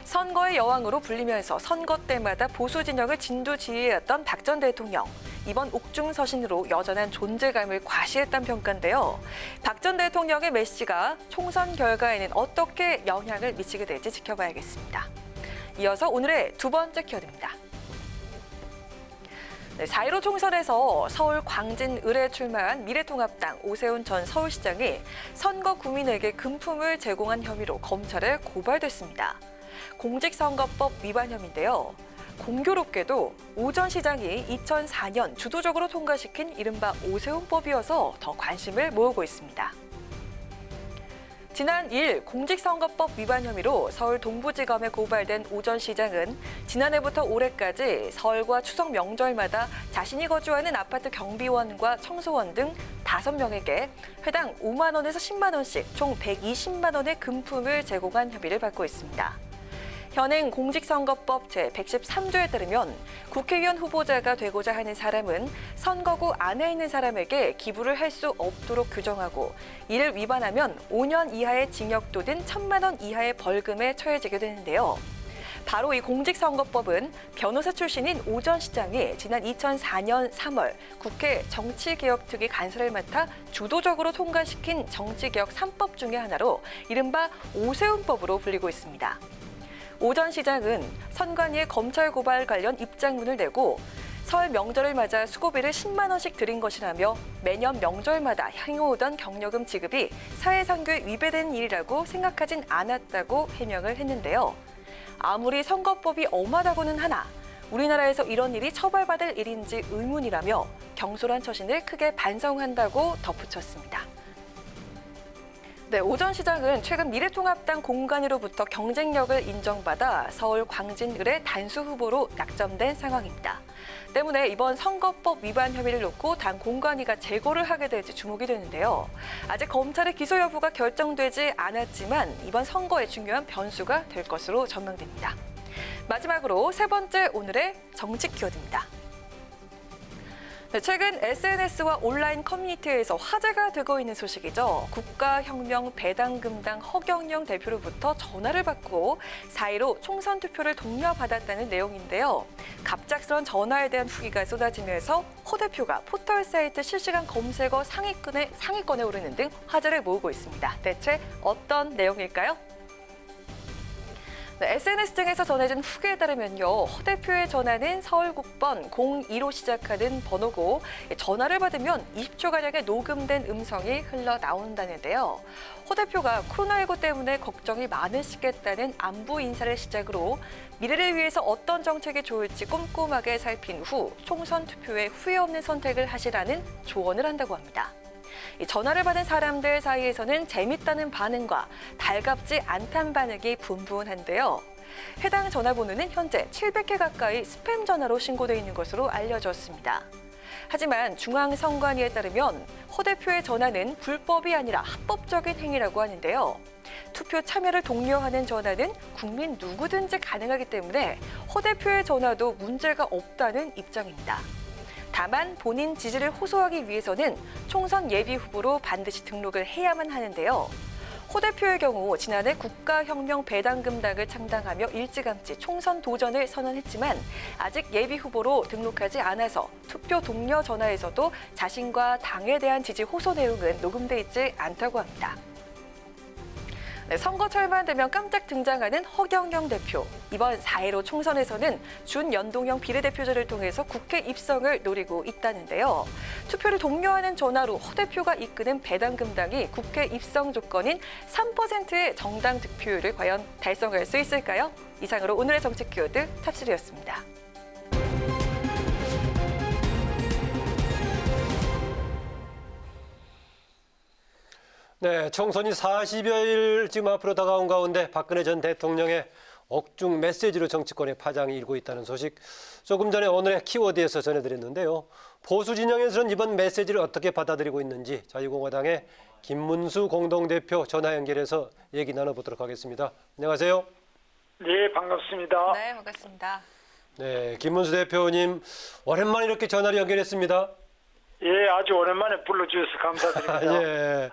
선거의 여왕으로 불리면서 선거 때마다 보수 진영을 진두지휘해왔던 박 전 대통령. 이번 옥중 서신으로 여전한 존재감을 과시했다는 평가인데요. 박 전 대통령의 메시지가 총선 결과에는 어떻게 영향을 미치게 될지 지켜봐야겠습니다. 이어서 오늘의 두 번째 키워드입니다. 4.15 총선에서 서울 광진을에 출마한 미래통합당 오세훈 전 서울시장이 선거 구민에게 금품을 제공한 혐의로 검찰에 고발됐습니다. 공직선거법 위반 혐의인데요. 공교롭게도 오 전 시장이 2004년 주도적으로 통과시킨 이른바 오세훈법이어서 더 관심을 모으고 있습니다. 지난 2일 공직선거법 위반 혐의로 서울 동부지검에 고발된 오 전 시장은 지난해부터 올해까지 설과 추석 명절마다 자신이 거주하는 아파트 경비원과 청소원 등 5명에게 회당 5만 원에서 10만 원씩 총 120만 원의 금품을 제공한 혐의를 받고 있습니다. 현행 공직선거법 제113조에 따르면 국회의원 후보자가 되고자 하는 사람은 선거구 안에 있는 사람에게 기부를 할 수 없도록 규정하고 이를 위반하면 5년 이하의 징역 또는 1,000만 원 이하의 벌금에 처해지게 되는데요. 바로 이 공직선거법은 변호사 출신인 오 전 시장이 지난 2004년 3월 국회 정치개혁특위 간사를 맡아 주도적으로 통과시킨 정치개혁 3법 중의 하나로 이른바 오세훈법으로 불리고 있습니다. 오 전 시장은 선관위에 검찰 고발 관련 입장문을 내고 설 명절을 맞아 수고비를 10만 원씩 드린 것이라며 매년 명절마다 향해오던 경력금 지급이 사회상규에 위배된 일이라고 생각하진 않았다고 해명을 했는데요. 아무리 선거법이 엄하다고는 하나 우리나라에서 이런 일이 처벌받을 일인지 의문이라며 경솔한 처신을 크게 반성한다고 덧붙였습니다. 네, 오 전 시장은 최근 미래통합당 공관위로부터 경쟁력을 인정받아 서울 광진을의 단수 후보로 낙점된 상황입니다. 때문에 이번 선거법 위반 혐의를 놓고 당 공관위가 재고를 하게 될지 주목이 되는데요. 아직 검찰의 기소 여부가 결정되지 않았지만 이번 선거에 중요한 변수가 될 것으로 전망됩니다. 마지막으로 세 번째 오늘의 정치 키워드입니다. 최근 SNS와 온라인 커뮤니티에서 화제가 되고 있는 소식이죠. 국가혁명 배당금당 허경영 대표로부터 전화를 받고 4.15 총선 투표를 독려받았다는 내용인데요. 갑작스런 전화에 대한 후기가 쏟아지면서 허 대표가 포털 사이트 실시간 검색어 상위권에 오르는 등 화제를 모으고 있습니다. 대체 어떤 내용일까요? SNS 등에서 전해진 후기에 따르면요. 허 대표의 전화는 서울 국번 02로 시작하는 번호고 전화를 받으면 20초가량의 녹음된 음성이 흘러나온다는데요. 허 대표가 코로나19 때문에 걱정이 많으시겠다는 안부 인사를 시작으로 미래를 위해서 어떤 정책이 좋을지 꼼꼼하게 살핀 후 총선 투표에 후회 없는 선택을 하시라는 조언을 한다고 합니다. 전화를 받은 사람들 사이에서는 재밌다는 반응과 달갑지 않다는 반응이 분분한데요. 해당 전화번호는 현재 700회 가까이 스팸 전화로 신고돼 있는 것으로 알려졌습니다. 하지만 중앙선관위에 따르면 허 대표의 전화는 불법이 아니라 합법적인 행위라고 하는데요. 투표 참여를 독려하는 전화는 국민 누구든지 가능하기 때문에 허 대표의 전화도 문제가 없다는 입장입니다. 다만 본인 지지를 호소하기 위해서는 총선 예비 후보로 반드시 등록을 해야만 하는데요. 호 대표의 경우 지난해 국가혁명 배당금당을 창당하며 일찌감치 총선 도전을 선언했지만 아직 예비 후보로 등록하지 않아서 투표 동료 전화에서도 자신과 당에 대한 지지 호소 내용은 녹음돼 있지 않다고 합니다. 네, 선거철만 되면 깜짝 등장하는 허경영 대표. 이번 4.15 총선에서는 준연동형 비례대표제를 통해서 국회 입성을 노리고 있다는데요. 투표를 독려하는 전화로 허 대표가 이끄는 배당금당이 국회 입성 조건인 3%의 정당 득표율을 과연 달성할 수 있을까요? 이상으로 오늘의 정책 키워드 탑3였습니다. 네, 총선이 40여일 지금 앞으로 다가온 가운데 박근혜 전 대통령의 억중 메시지로 정치권의 파장이 일고 있다는 소식 조금 전에 오늘의 키워드에서 전해드렸는데요. 보수 진영에서는 이번 메시지를 어떻게 받아들이고 있는지 자유공화당의 김문수 공동대표 전화 연결해서 얘기 나눠보도록 하겠습니다. 안녕하세요. 네, 반갑습니다. 네, 반갑습니다. 네, 김문수 대표님 오랜만에 이렇게 전화를 연결했습니다. 예, 아주 오랜만에 불러주셔서 감사드립니다. 예.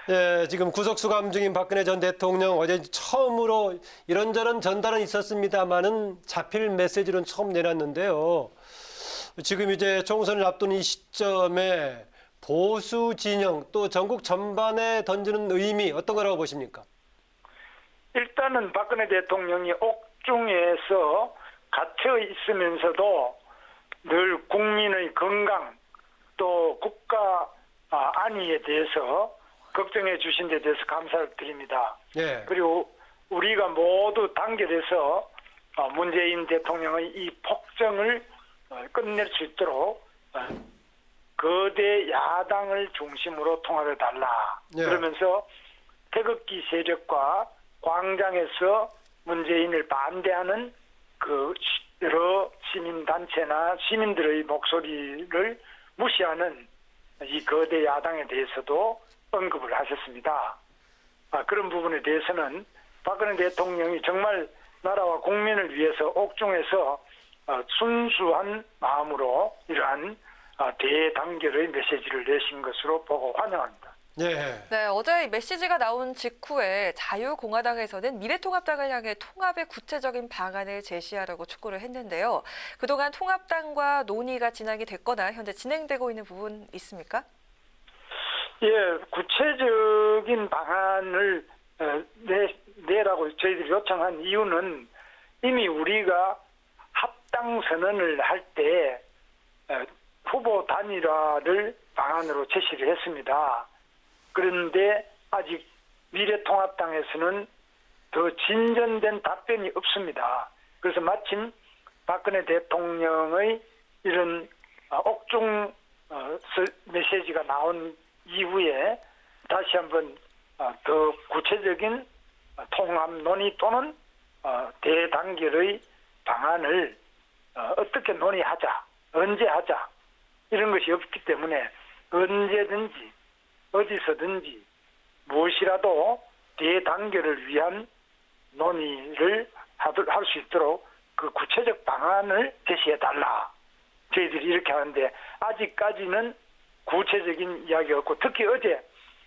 예, 지금 구속수감 중인 박근혜 전 대통령 어제 처음으로 이런저런 전달은 있었습니다만은 잡힐 메시지는 처음 내놨는데요. 지금 이제 총선을 앞둔 이 시점에 보수 진영 또 전국 전반에 던지는 의미 어떤 거라고 보십니까? 일단은 박근혜 대통령이 옥중에서 갇혀 있으면서도 늘 국민의 건강 또 국가 안위에 대해서 걱정해 주신 데 대해서 감사를 드립니다. 예. 그리고 우리가 모두 단결해서 문재인 대통령의 이 폭정을 끝낼 수 있도록 거대 야당을 중심으로 통합해 달라. 예. 그러면서 태극기 세력과 광장에서 문재인을 반대하는 그 여러 시민단체나 시민들의 목소리를 무시하는 이 거대 야당에 대해서도 언급을 하셨습니다. 그런 부분에 대해서는 박근혜 대통령이 정말 나라와 국민을 위해서 옥중에서 순수한 마음으로 이러한 대단결의 메시지를 내신 것으로 보고 환영합니다. 예. 네, 어제 메시지가 나온 직후에 자유공화당에서는 미래통합당을 향해 통합의 구체적인 방안을 제시하라고 촉구를 했는데요. 그동안 통합당과 논의가 진행이 됐거나 현재 진행되고 있는 부분 있습니까? 예, 구체적인 방안을 내라고 저희들이 요청한 이유는 이미 우리가 합당 선언을 할 때 후보 단일화를 방안으로 제시를 했습니다. 그런데 아직 미래통합당에서는 더 진전된 답변이 없습니다. 그래서 마침 박근혜 대통령의 이런 옥중 메시지가 나온 이후에 다시 한번 더 구체적인 통합 논의 또는 대단결의 방안을 어떻게 논의하자, 언제 하자 이런 것이 없기 때문에 언제든지 어디서든지 무엇이라도 대단결을 위한 논의를 할 수 있도록 그 구체적 방안을 제시해달라. 저희들이 이렇게 하는데 아직까지는 구체적인 이야기가 없고 특히 어제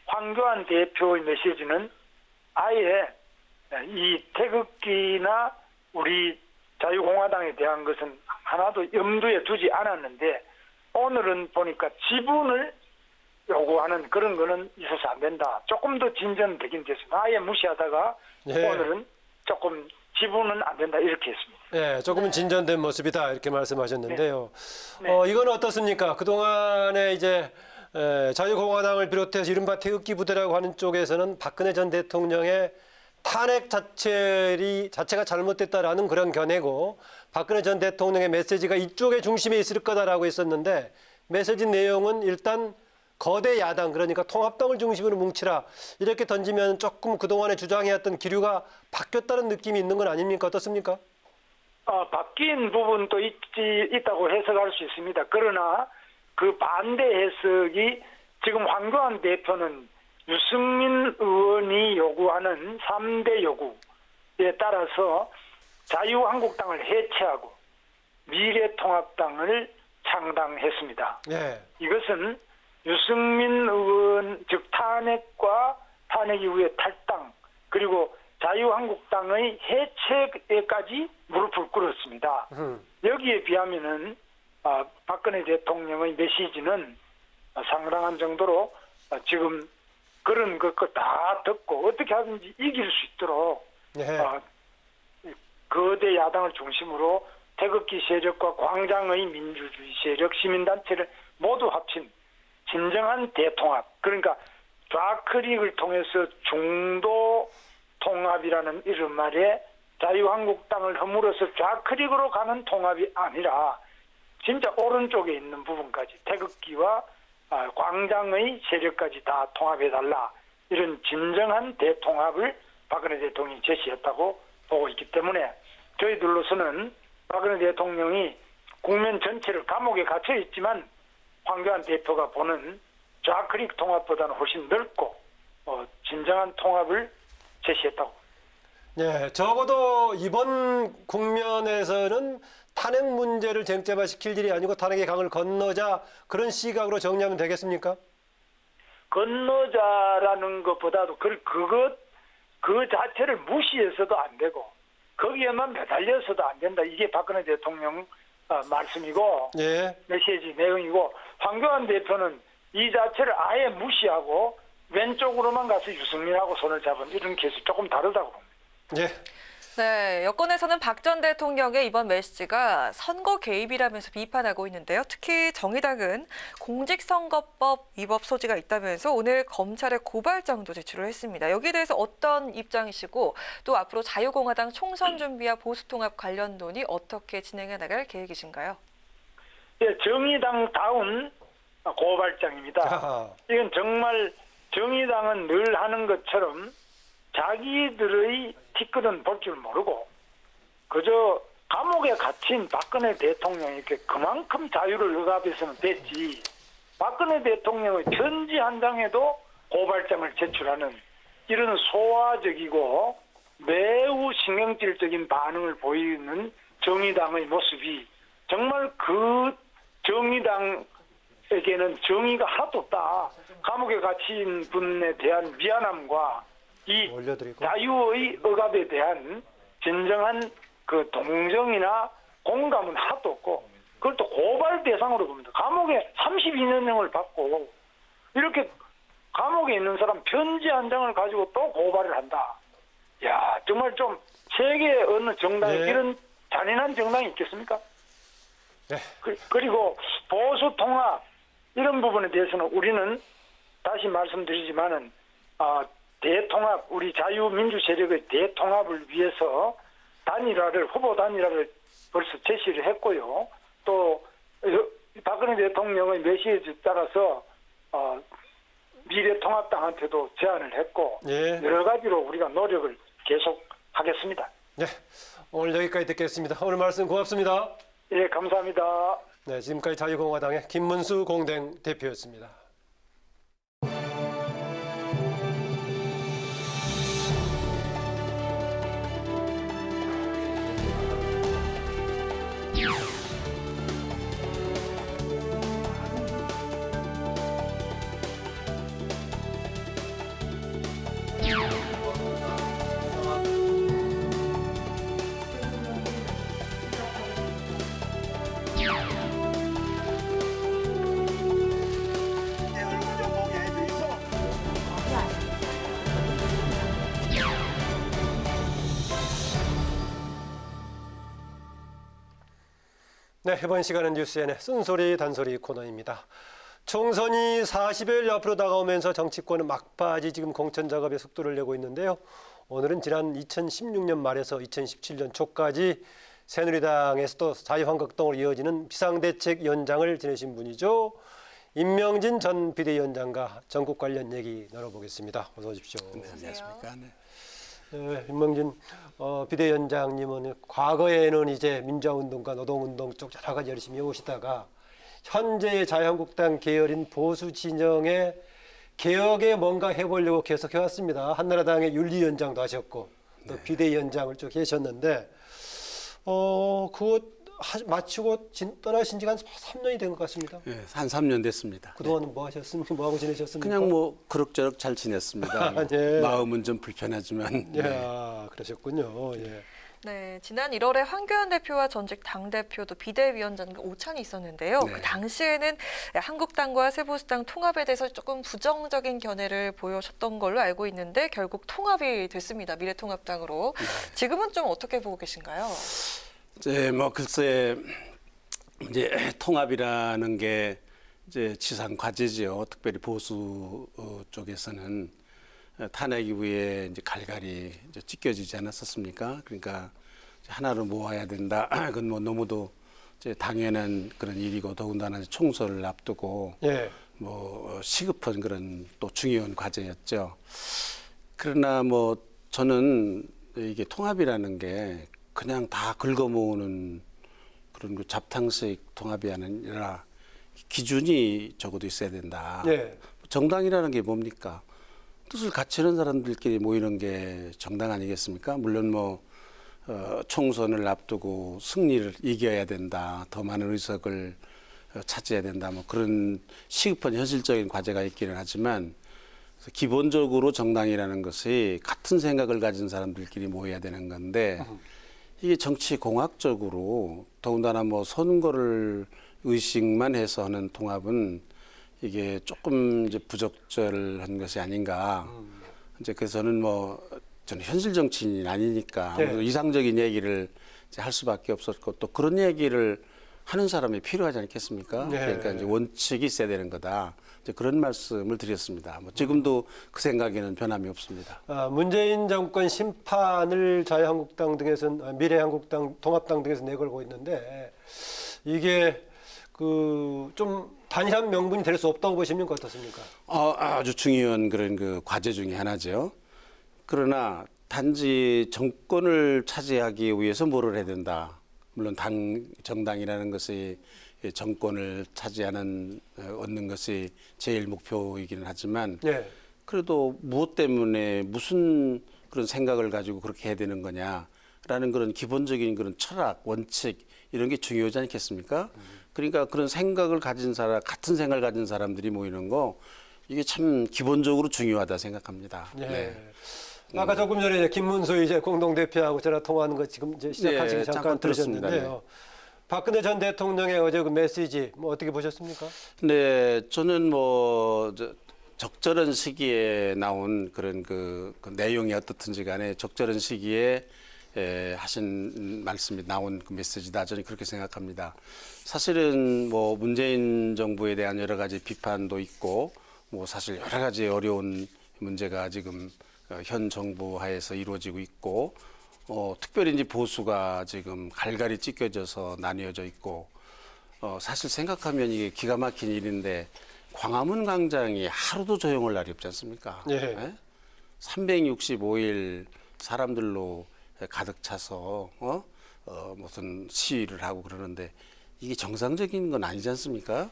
황교안 대표의 메시지는 아예 이 태극기나 우리 자유공화당에 대한 것은 하나도 염두에 두지 않았는데 오늘은 보니까 지분을 요구하는 그런 거는 있어서 안 된다. 조금 더 진전되긴 됐습니다. 아예 무시하다가 예. 오늘은 조금 지분은 안 된다 이렇게 했습니다. 예, 조금은 진전된 모습이다 이렇게 말씀하셨는데요. 네. 이건 어떻습니까? 그동안에 이제 자유공화당을 비롯해서 이른바 태극기 부대라고 하는 쪽에서는 박근혜 전 대통령의 탄핵 자체가 잘못됐다라는 그런 견해고 박근혜 전 대통령의 메시지가 이쪽의 중심에 있을 거다라고 했었는데 메시지 내용은 일단 거대 야당 그러니까 통합당을 중심으로 뭉치라 이렇게 던지면 조금 그동안에 주장해왔던 기류가 바뀌었다는 느낌이 있는 건 아닙니까? 어떻습니까? 바뀐 부분도 있다고 해석할 수 있습니다. 그러나 그 반대 해석이 지금 황교안 대표는 유승민 의원이 요구하는 3대 요구에 따라서 자유한국당을 해체하고 미래통합당을 창당했습니다. 네. 이것은 유승민 의원 즉 탄핵과 탄핵 이후에 탈당 그리고 자유한국당의 해체에까지 무릎을 꿇었습니다. 여기에 비하면은 박근혜 대통령의 메시지는 상당한 정도로 지금 그런 것 다 듣고 어떻게 하든지 이길 수 있도록 거대 야당을 중심으로 태극기 세력과 광장의 민주주의 세력, 시민단체를 모두 합친 진정한 대통합, 그러니까 좌클릭을 통해서 중도 통합이라는 이름 말에 자유한국당을 허물어서 좌클릭으로 가는 통합이 아니라 진짜 오른쪽에 있는 부분까지 태극기와 광장의 세력까지 다 통합해달라, 이런 진정한 대통합을 박근혜 대통령이 제시했다고 보고 있기 때문에 저희들로서는 박근혜 대통령이 국면 전체를 감옥에 갇혀 있지만 황교안 대표가 보는 좌클릭 통합보다는 훨씬 넓고 진정한 통합을 제시했다고. 네, 적어도 이번 국면에서는 탄핵 문제를 쟁점화시킬 일이 아니고 탄핵의 강을 건너자, 그런 시각으로 정리하면 되겠습니까? 건너자라는 것보다도 그 자체를 무시해서도 안 되고 거기에만 매달려서도 안 된다. 이게 박근혜 대통령 말씀이고 메시지 내용이고, 황교안 대표는 이 자체를 아예 무시하고 왼쪽으로만 가서 유승민하고 손을 잡은 이런 케이스 조금 다르다고 봅니다. 네, 여권에서는 박 전 대통령의 이번 메시지가 선거 개입이라면서 비판하고 있는데요. 특히 정의당은 공직선거법 위법 소지가 있다면서 오늘 검찰에 고발장도 제출을 했습니다. 여기에 대해서 어떤 입장이시고 또 앞으로 자유공화당 총선 준비와 보수통합 관련 논의 어떻게 진행해 나갈 계획이신가요? 네, 정의당다운 고발장입니다. 이건 정말 정의당은 늘 하는 것처럼 자기들의 티끌은 볼 줄 모르고 그저 감옥에 갇힌 박근혜 대통령에게 그만큼 자유를 억압해서는 됐지, 박근혜 대통령의 편지 한 장에도 고발장을 제출하는 이런 소화적이고 매우 신경질적인 반응을 보이는 정의당의 모습이 정말 그 정의당에게는 정의가 하나도 없다. 감옥에 갇힌 분에 대한 미안함과 이 자유의 억압에 대한 진정한 그 동정이나 공감은 하나도 없고, 그걸 또 고발 대상으로 봅니다. 감옥에 32년형을 받고 이렇게 감옥에 있는 사람 편지 한 장을 가지고 또 고발을 한다. 야, 정말 좀 세계 어느 정당에 이런 잔인한 정당이 있겠습니까? 그리고 보수 통합 이런 부분에 대해서는 우리는 다시 말씀드리지만은 대통합, 우리 자유민주 세력의 대통합을 위해서 후보 단일화를 벌써 제시를 했고요. 또 박근혜 대통령의 메시지에 따라서 미래통합당한테도 제안을 했고 여러 가지로 우리가 노력을 계속하겠습니다. 네, 오늘 여기까지 듣겠습니다. 오늘 말씀 고맙습니다. 예, 감사합니다. 네, 지금까지 자유공화당의 김문수 공동 대표였습니다. 네, 이번 시간은 뉴스N의 쓴소리 단소리 코너입니다. 총선이 40일 앞으로 다가오면서 정치권은 막바지 지금 공천 작업에 속도를 내고 있는데요. 오늘은 지난 2016년 말에서 2017년 초까지 새누리당에서도 자유한국당으로 이어지는 비상대책위원장을 지내신 분이죠. 임명진 전 비대위원장과 전국 관련 얘기 나눠보겠습니다. 어서 오십시오. 네, 안녕하십니까. 네, 임명진 비대위원장님은 과거에는 이제 민주화운동과 노동운동 쪽 여러 가지 열심히 해오시다가 현재의 자유한국당 계열인 보수 진영의 개혁에 뭔가 해보려고 계속 해왔습니다. 한나라당의 윤리위원장도 하셨고 또 비대위원장을 쭉 계셨는데 마치고 떠나신 지가 한 3년이 된 것 같습니다. 예, 한 3년 됐습니다. 그동안은 뭐 하셨습니까? 뭐 하고 지내셨습니까? 그냥 뭐 그럭저럭 잘 지냈습니다. 뭐 예. 마음은 좀 불편하지만. 예, 네. 그러셨군요. 예. 네, 지난 1월에 황교안 대표와 전직 당대표도 비대위원장 오찬이 있었는데요. 네. 그 당시에는 한국당과 세보수당 통합에 대해서 조금 부정적인 견해를 보여줬던 걸로 알고 있는데 결국 통합이 됐습니다. 미래통합당으로. 지금은 좀 어떻게 보고 계신가요? 이제 뭐 글쎄 이제 통합이라는 게 이제 지상 과제지요. 특별히 보수 쪽에서는 탄핵 이후에 이제 갈갈이 이제 찢겨지지 않았었습니까? 그러니까 하나로 모아야 된다. 그건 뭐 너무도 이제 당연한 그런 일이고 더군다나 총선을 앞두고 예. 뭐 시급한 그런 또 중요한 과제였죠. 그러나 뭐 저는 이게 통합이라는 게 그냥 다 긁어모으는 그런 그 잡탕식 통합이 아니라 기준이 적어도 있어야 된다. 예. 정당이라는 게 뭡니까? 뜻을 갖추는 사람들끼리 모이는 게 정당 아니겠습니까? 물론 뭐 총선을 앞두고 승리를 이겨야 된다. 더 많은 의석을 차지해야 된다. 뭐 그런 시급한 현실적인 과제가 있기는 하지만 기본적으로 정당이라는 것이 같은 생각을 가진 사람들끼리 모여야 되는 건데 이게 정치 공학적으로 더군다나 뭐 선거를 의식만 해서 하는 통합은 이게 조금 이제 부적절한 것이 아닌가. 이제 그래서 저는 현실 정치인이 아니니까 네. 이상적인 얘기를 이제 할 수밖에 없었고 또 그런 얘기를 하는 사람이 필요하지 않겠습니까? 네. 그러니까 이제 원칙이 있어야 되는 거다. 이제 그런 말씀을 드렸습니다. 뭐 지금도 그 생각에는 변함이 없습니다. 문재인 정권 심판을 자유한국당 등에서 미래한국당, 통합당 등에서 내걸고 있는데 이게 좀 단일한 명분이 될 수 없다고 보시면 어떻습니까? 아주 중요한 그런 그 과제 중에 하나죠. 그러나 단지 정권을 차지하기 위해서 뭐를 해야 된다. 물론 정당이라는 것이 정권을 차지하는 얻는 것이 제일 목표이기는 하지만 네. 그래도 무엇 때문에 무슨 그런 생각을 가지고 그렇게 해야 되는 거냐라는 그런 기본적인 그런 철학, 원칙 이런 게 중요하지 않겠습니까? 그러니까 그런 생각을 가진 사람, 같은 생각을 가진 사람들이 모이는 거 이게 참 기본적으로 중요하다 생각합니다. 네. 네. 아까 조금 전에 김문수 이제 공동대표하고 전화 통화하는 거 지금 이제 시작하시기 네, 잠깐 들었습니다. 들으셨는데요. 박근혜 전 대통령의 어제 그 메시지 뭐 어떻게 보셨습니까? 네, 저는 뭐 적절한 시기에 나온 그런 그 내용이 어떻든지 간에 적절한 시기에 하신 말씀이 나온 그 메시지다. 저는 그렇게 생각합니다. 사실은 뭐 문재인 정부에 대한 여러 가지 비판도 있고 뭐 사실 여러 가지 어려운 문제가 지금 현 정부 하에서 이루어지고 있고 특별히 이제 보수가 지금 갈갈이 찢겨져서 나뉘어져 있고 사실 생각하면 이게 기가 막힌 일인데 광화문 광장이 하루도 조용할 날이 없지 않습니까? 예. 365일 사람들로 가득 차서 무슨 시위를 하고 그러는데 이게 정상적인 건 아니지 않습니까?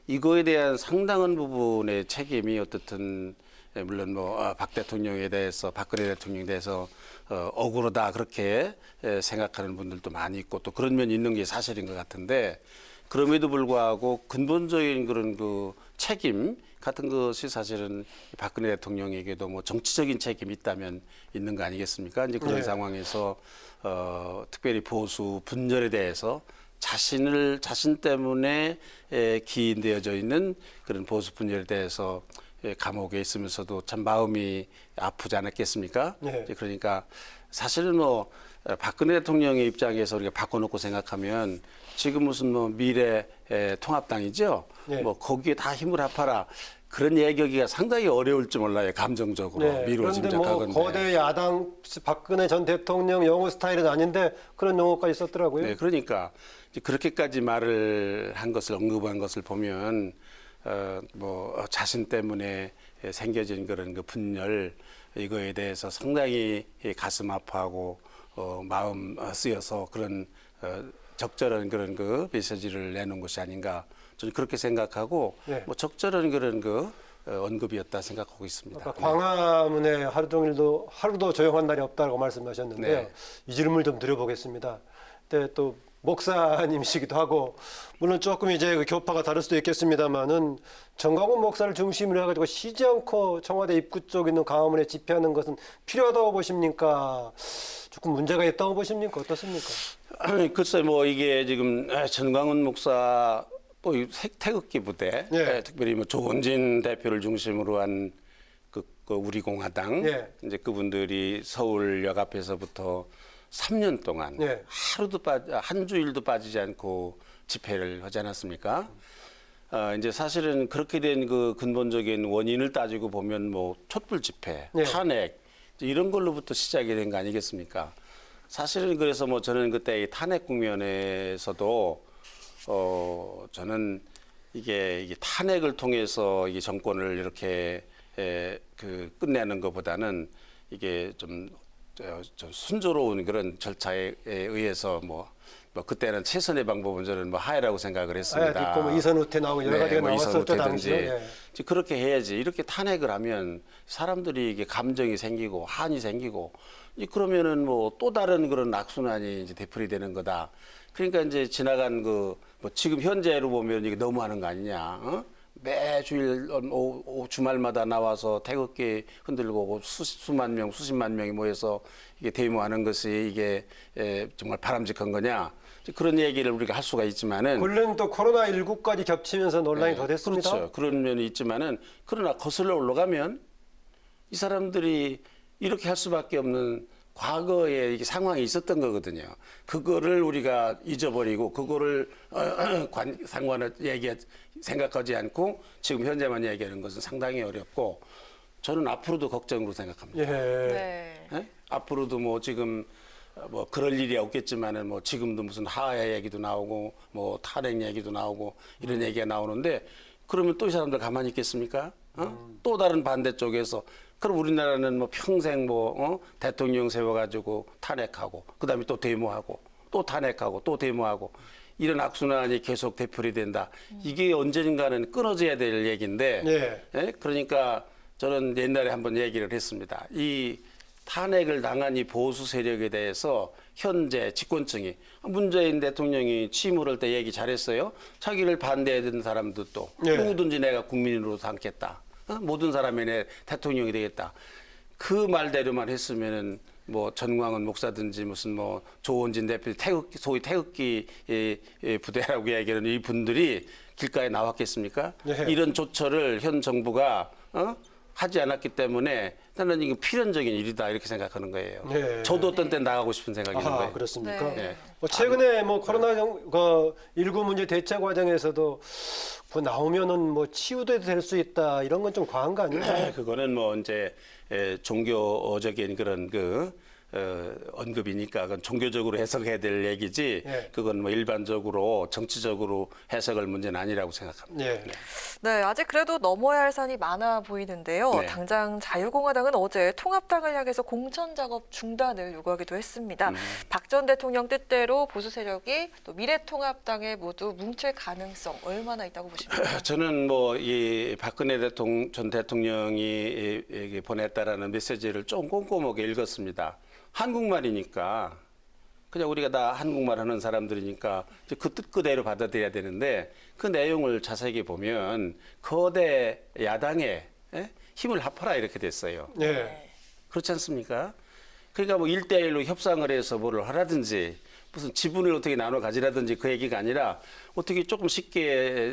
이거에 대한 상당한 부분의 책임이 어떻든 물론 뭐 박 대통령에 대해서 박근혜 대통령에 대해서 억울하다 그렇게 생각하는 분들도 많이 있고 또 그런 면이 있는 게 사실인 것 같은데 그럼에도 불구하고 근본적인 그런 그 책임 같은 것이 사실은 박근혜 대통령에게도 뭐 정치적인 책임이 있다면 있는 거 아니겠습니까? 이제 그런 네. 상황에서 특별히 보수 분열에 대해서 자신 때문에 기인되어져 있는 그런 보수 분열에 대해서 감옥에 있으면서도 참 마음이 아프지 않았겠습니까? 네. 그러니까 사실은 뭐 박근혜 대통령의 입장에서 우리가 바꿔놓고 생각하면 지금 무슨 뭐 미래 통합당이죠. 네. 뭐 거기에 다 힘을 합하라. 그런 얘기하기가 상당히 어려울지 몰라요. 감정적으로 네. 미루어 그런데 뭐 짐작하건데. 거대 야당 박근혜 전 대통령 영어 스타일은 아닌데 그런 용어까지 썼더라고요. 네, 그러니까 이제 그렇게까지 말을 한 것을 언급한 것을 보면 뭐 자신 때문에 생겨진 그런 그 분열 이거에 대해서 상당히 가슴 아파하고 마음 쓰여서 그런 적절한 그런 그 메시지를 내놓은 것이 아닌가 저는 그렇게 생각하고 네. 뭐 적절한 그런 그 언급이었다 생각하고 있습니다. 아까 광화문에 하루도 조용한 날이 없다고 말씀하셨는데요. 네. 이 질문을 좀 드려보겠습니다. 근데 또 목사님이시기도 하고 물론 조금 이제 그 교파가 다를 수도 있겠습니다만은 정광훈 목사를 중심으로 해가지고 쉬지 않고 청와대 입구 쪽 있는 광화문에 집회하는 것은 필요하다고 보십니까? 조금 문제가 있다고 보십니까? 어떻습니까? 글쎄 뭐 이게 지금 정광훈 목사 또 태극기 부대 특별히 뭐 조원진 대표를 중심으로 한 그 우리 공화당 이제 그분들이 서울역 앞에서부터 3년 동안 한 주일도 빠지지 않고 집회를 하지 않았습니까? 이제 사실은 그렇게 된 그 근본적인 원인을 따지고 보면 뭐 촛불 집회, 탄핵 이런 걸로부터 시작이 된 거 아니겠습니까? 사실은 그래서 뭐 저는 그때 이 탄핵 국면에서도 저는 이게 탄핵을 통해서 이 정권을 이렇게 그 끝내는 것보다는 이게 좀 순조로운 그런 절차에 의해서 뭐 그때는 최선의 방법은 저는 뭐 하야라고 생각을 했습니다. 뭐 이선 후퇴 나오고 여러 가지가 나왔었죠 당시에. 그렇게 해야지. 이렇게 탄핵을 하면 사람들이 이게 감정이 생기고 한이 생기고 그러면은 뭐 또 다른 그런 악순환이 이제 되풀이되는 거다. 그러니까 이제 지나간 뭐 지금 현재로 보면 이게 너무하는 거 아니냐. 매주일 주말마다 나와서 태극기 흔들고 수만 명, 수십만 명이 모여서 이게 데모하는 것이 이게 정말 바람직한 거냐. 그런 얘기를 우리가 할 수가 있지만은. 물론 또 코로나19까지 겹치면서 논란이 더 됐습니다. 그렇죠. 그런 면이 있지만은 그러나 거슬러 올라가면 이 사람들이 이렇게 할 수밖에 없는 과거에 이게 상황이 있었던 거거든요. 그거를 우리가 잊어버리고 그거를 상관을 생각하지 않고 지금 현재만 얘기하는 것은 상당히 어렵고 저는 앞으로도 걱정으로 생각합니다. 앞으로도 뭐 지금 뭐 그럴 일이 없겠지만은 뭐 지금도 무슨 하야 얘기도 나오고 뭐 탄핵 얘기도 나오고 이런 얘기가 나오는데 그러면 또 이 사람들 가만히 있겠습니까? 또 다른 반대쪽에서 그럼 우리나라는 뭐 평생 대통령 세워가지고 탄핵하고 그다음에 또 데모하고 또 탄핵하고 또 데모하고 이런 악순환이 계속 되풀이된다. 이게 언젠가는 끊어져야 될 얘기인데 그러니까 저는 옛날에 한번 얘기를 했습니다. 이 탄핵을 당한 이 보수 세력에 대해서 현재 집권층이 문재인 대통령이 취임을 때 얘기 잘했어요. 자기를 반대하던 사람들도 누구든지 내가 국민으로 삼겠다. 모든 사람이 내 대통령이 되겠다. 그 말대로만 했으면은 뭐 전광훈 목사든지 무슨 뭐 조원진 대표 소위 태극기 부대라고 얘기하는 이 분들이 길가에 나왔겠습니까? 이런 조처를 현 정부가 하지 않았기 때문에 나는 이거 필연적인 일이다 이렇게 생각하는 거예요. 저도 어떤 때 나가고 싶은 생각이 있는 거예요. 그렇습니까? 뭐 최근에 뭐 코로나19 문제 대처 과정에서도 그 나오면은 뭐 치유도 될 수 있다 이런 건 좀 과한 거 아닌가요? 그거는 뭐 이제 종교적인 그런 언급이니까 그건 종교적으로 해석해야 될 얘기지 그건 뭐 일반적으로 정치적으로 해석할 문제는 아니라고 생각합니다. 네, 아직 그래도 넘어야 할 산이 많아 보이는데요. 당장 자유공화당은 어제 통합당을 향해서 공천 작업 중단을 요구하기도 했습니다. 박 전 대통령 뜻대로 보수 세력이 또 미래통합당에 모두 뭉칠 가능성 얼마나 있다고 보십니까? 저는 뭐 이 박근혜 전 대통령이 보냈다라는 메시지를 좀 꼼꼼하게 읽었습니다. 한국말이니까 그냥 우리가 다 한국말 하는 사람들이니까 그 뜻 그대로 받아들여야 되는데 그 내용을 자세히 보면 거대 야당에 힘을 합하라 이렇게 됐어요. 그렇지 않습니까? 그러니까 뭐 1대1로 협상을 해서 뭐를 하라든지 무슨 지분을 어떻게 나눠 가지라든지 그 얘기가 아니라 어떻게 조금 쉽게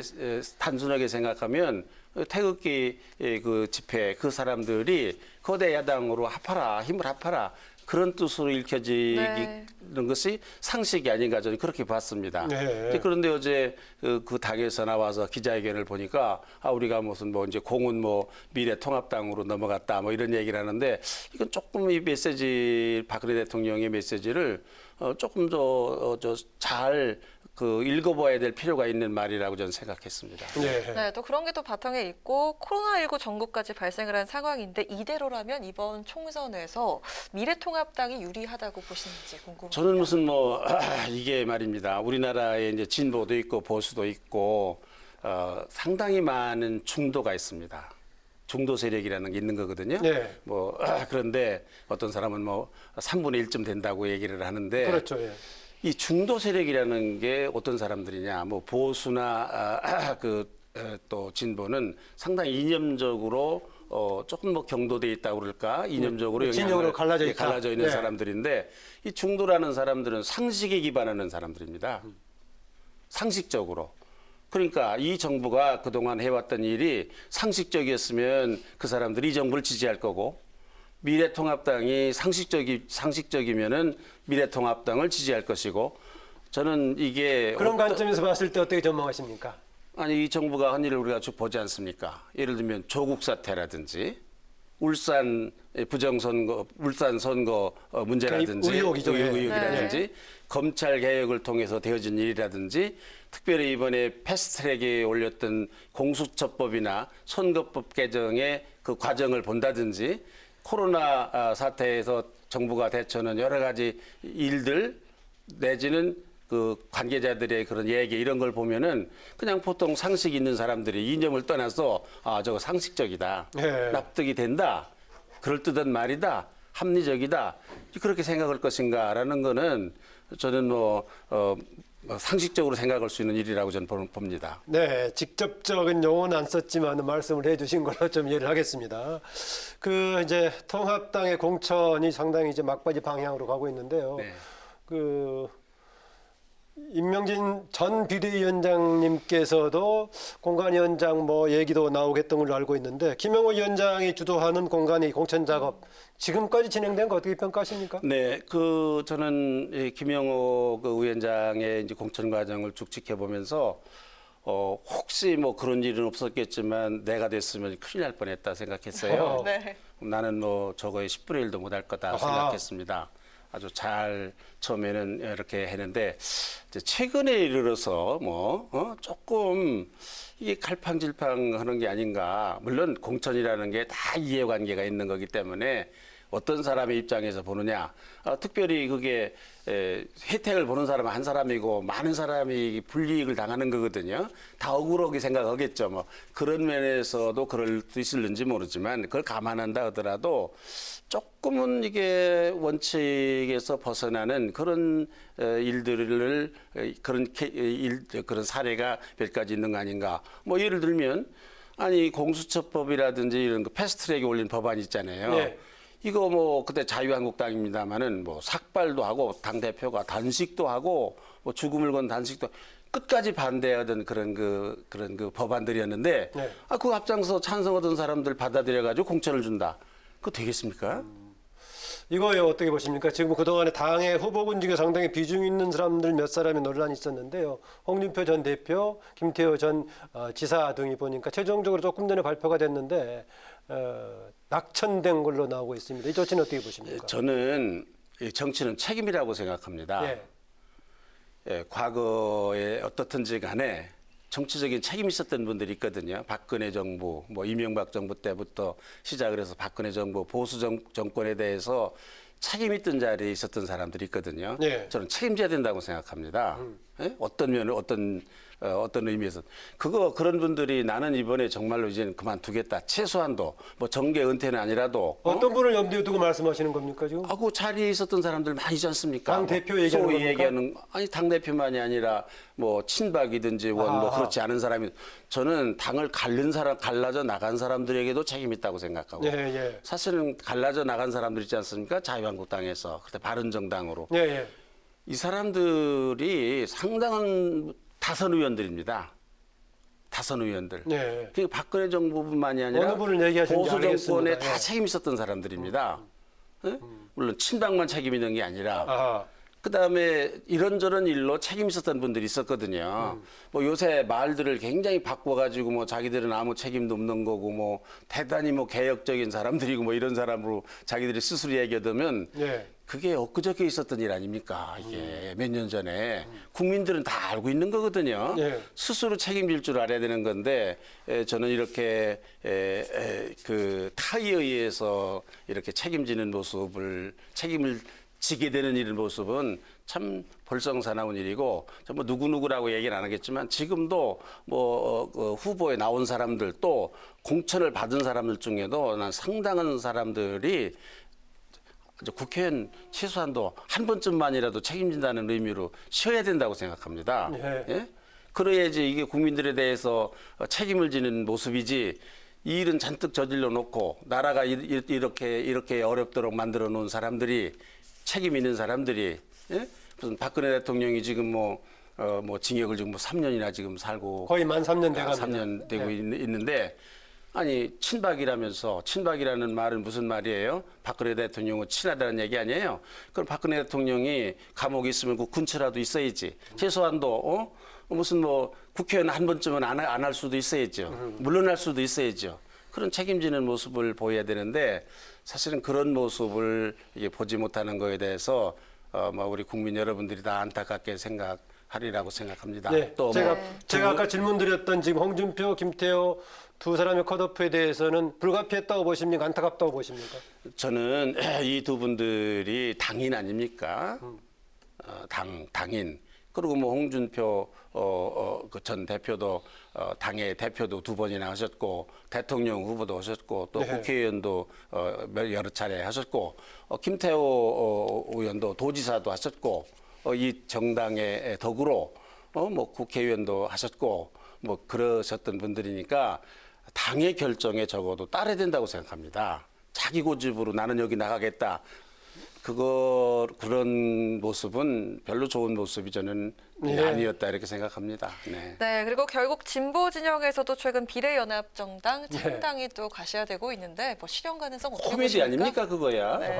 단순하게 생각하면 태극기 그 집회 그 사람들이 거대 야당으로 합하라 힘을 합하라 그런 뜻으로 읽혀지는 것이 상식이 아닌가 저는 그렇게 봤습니다. 그런데 어제 그 당에서 나와서 기자회견을 보니까 우리가 무슨 뭐 이제 공은 뭐 미래통합당으로 넘어갔다 뭐 이런 얘기를 하는데 이건 조금 이 메시지 박근혜 대통령의 메시지를 조금 더 잘 읽어봐야 될 필요가 있는 말이라고 저는 생각했습니다. 또 그런 게 또 바탕에 있고 코로나19 전국까지 발생을 한 상황인데 이대로라면 이번 총선에서 미래통합당이 유리하다고 보시는지 궁금합니다. 저는 무슨 이게 말입니다. 우리나라에 이제 진보도 있고 보수도 있고 상당히 많은 중도가 있습니다. 중도 세력이라는 게 있는 거거든요. 그런데 어떤 사람은 3분의 1쯤 된다고 얘기를 하는데 그렇죠. 이 중도 세력이라는 게 어떤 사람들이냐, 뭐 보수나 또 진보는 상당히 이념적으로 조금 뭐 경도돼 있다고 그럴까, 이념적으로 진영으로 갈라져 있다. 갈라져 있는 네. 사람들인데, 이 중도라는 사람들은 상식에 기반하는 사람들입니다. 상식적으로. 그러니까 이 정부가 그동안 해왔던 일이 상식적이었으면 그 사람들이 이 정부를 지지할 거고, 미래통합당이 상식적이면은 미래통합당을 지지할 것이고, 저는 이게 그런 관점에서 봤을 때 어떻게 전망하십니까? 아니, 이 정부가 한 일을 우리가 쭉 보지 않습니까? 예를 들면 조국 사태라든지 울산 부정선거, 울산 선거 문제라든지 의혹이죠. 의혹이라든지 네. 검찰 개혁을 통해서 되어진 일이라든지, 특별히 이번에 패스트트랙에 올렸던 공수처법이나 선거법 개정의 그 과정을 본다든지, 코로나 사태에서 정부가 대처하는 여러 가지 일들 내지는 그 관계자들의 그런 얘기 이런 걸 보면은 그냥 보통 상식 있는 사람들이 이념을 떠나서 저거 상식적이다, 네. 납득이 된다, 그럴듯한 말이다, 합리적이다, 그렇게 생각할 것인가라는 거는 저는 상식적으로 생각할 수 있는 일이라고 저는 봅니다. 네, 직접적인 용어는 안 썼지만 말씀을 해주신 걸로 좀 이해를 하겠습니다. 그 이제 통합당의 공천이 상당히 이제 막바지 방향으로 가고 있는데요. 네. 그 임명진 전 비대위원장님께서도 공관위원장 뭐 얘기도 나오고 했던 걸로 알고 있는데, 김영호 위원장이 주도하는 공관위 공천 작업 지금까지 진행된 거 어떻게 평가하십니까? 네, 저는 이 김영호 위원장의 이제 공천 과정을 쭉 지켜보면서 혹시 뭐 그런 일은 없었겠지만 내가 됐으면 큰일 날 뻔했다 생각했어요. 네. 나는 뭐 저거에 10분의 1도 못할 거다 생각했습니다. 아주 잘 처음에는 이렇게 했는데, 이제 최근에 이르러서 조금 이게 갈팡질팡하는 게 아닌가. 물론 공천이라는 게 다 이해관계가 있는 거기 때문에 어떤 사람의 입장에서 보느냐. 특별히 그게 혜택을 보는 사람은 한 사람이고 많은 사람이 불이익을 당하는 거거든요. 다 억울하게 생각하겠죠. 뭐 그런 면에서도 그럴 수 있을는지 모르지만, 그걸 감안한다 하더라도 조금은 이게 원칙에서 벗어나는 그런 일들을 그런 사례가 몇 가지 있는 거 아닌가. 뭐 예를 들면 공수처법이라든지 이런 거 패스트트랙에 올린 법안 있잖아요. 네. 이거 뭐 그때 자유한국당입니다만은 뭐 삭발도 하고 당 대표가 단식도 하고 뭐 죽음을 건 단식도 끝까지 반대하던 그런 그 법안들이었는데, 네. 그 앞장서 찬성하던 사람들 받아들여가지고 공천을 준다. 그거 되겠습니까? 이거에 어떻게 보십니까? 지금 그동안에 당의 후보군 중에 상당히 비중 있는 사람들 몇 사람이 논란이 있었는데요. 홍준표 전 대표, 김태호 전 지사 등이 보니까 최종적으로 조금 전에 발표가 됐는데 낙천된 걸로 나오고 있습니다. 이 조치는 어떻게 보십니까? 저는 정치는 책임이라고 생각합니다. 예. 과거에 어떻든지 간에 정치적인 책임이 있었던 분들이 있거든요. 박근혜 정부, 뭐 이명박 정부 때부터 시작을 해서 박근혜 정부, 보수 정권에 대해서 책임 있던 자리에 있었던 사람들이 있거든요. 예. 저는 책임져야 된다고 생각합니다. 어떤 면을 어떤 의미에서 그런 분들이 나는 이번에 정말로 이제는 그만두겠다. 최소한도 뭐 정계 은퇴는 아니라도 어떤 분을 염두에 두고 말씀하시는 겁니까 지금? 그 자리에 있었던 사람들 많이지 않습니까? 당 대표 얘기하는 소위 겁니까? 얘기하는 당 대표만이 아니라 뭐 친박이든지 뭐 그렇지 않은 사람이, 저는 당을 갈라져 나간 사람들에게도 책임 있다고 생각하고, 예. 사실은 갈라져 나간 사람들 있지 않습니까? 자유한국당에서 그때 바른정당으로 예. 이 사람들이 상당한 다선 의원들입니다. 다선 의원들. 예. 그 박근혜 정부뿐만이 아니라 어느 분을 얘기하시는지 보수 정권에 알겠습니다. 다 예. 책임 있었던 사람들입니다. 예? 물론 친박만 책임 있는 게 아니라 아하. 그다음에 이런저런 일로 책임 있었던 분들이 있었거든요. 뭐 요새 말들을 굉장히 바꿔가지고 뭐 자기들은 아무 책임도 없는 거고 뭐 대단히 뭐 개혁적인 사람들이고 뭐 이런 사람으로 자기들이 스스로 얘기하면 예. 그게 엊그저께 있었던 일 아닙니까? 이게 몇 년 전에 국민들은 다 알고 있는 거거든요. 예. 스스로 책임질 줄 알아야 되는 건데, 저는 이렇게 그 타의에 의해서 이렇게 책임지는 모습을, 책임을 지게 되는 이런 모습은 참 볼썽사나운 일이고, 뭐 누구누구라고 얘기는 안 하겠지만 지금도 뭐 후보에 나온 사람들 또 공천을 받은 사람들 중에도 난 상당한 사람들이 국회의원 최소한도 한 번쯤만이라도 책임진다는 의미로 쉬어야 된다고 생각합니다. 예? 그래야지 이게 국민들에 대해서 책임을 지는 모습이지 이 일은 잔뜩 저질러 놓고 나라가 이렇게 어렵도록 만들어 놓은 사람들이 책임 있는 사람들이 예? 무슨 박근혜 대통령이 지금 뭐 징역을 지금 3년이나 지금 살고 거의 만 3년 돼갑니다. 3년 되고 네. 있는데 아니 친박이라면서 친박이라는 말은 무슨 말이에요? 박근혜 대통령은 친하다는 얘기 아니에요? 그럼 박근혜 대통령이 감옥에 있으면 그 근처라도 있어야지. 최소한도 무슨 뭐 국회의원 한 번쯤은 안 할 수도 있어야죠. 물러날 수도 있어야죠. 그런 책임지는 모습을 보여야 되는데 사실은 그런 모습을 이게 보지 못하는 거에 대해서 우리 국민 여러분들이 다 안타깝게 생각하리라고 생각합니다. 네, 또 제가 아까 질문드렸던 지금 홍준표, 김태호 두 사람의 컷오프에 대해서는 불가피했다고 보십니까? 안타깝다고 보십니까? 저는 이 두 분들이 당인 아닙니까? 당인. 그리고 뭐 홍준표 그 전 대표도 당의 대표도 2번이나 하셨고 대통령 후보도 하셨고 또 네. 국회의원도 여러 차례 하셨고 김태호 의원도 도지사도 하셨고 이 정당의 덕으로 뭐 국회의원도 하셨고 뭐 그러셨던 분들이니까 당의 결정에 적어도 따라야 된다고 생각합니다. 자기 고집으로 나는 여기 나가겠다. 그런 모습은 별로 좋은 모습이 저는 아니었다 이렇게 생각합니다. 네. 네, 그리고 결국 진보 진영에서도 최근 비례연합정당 창당이 또 가시화되고 있는데 뭐 실현 가능성 어떻게 코미디 보십니까? 아닙니까 그거야? 네.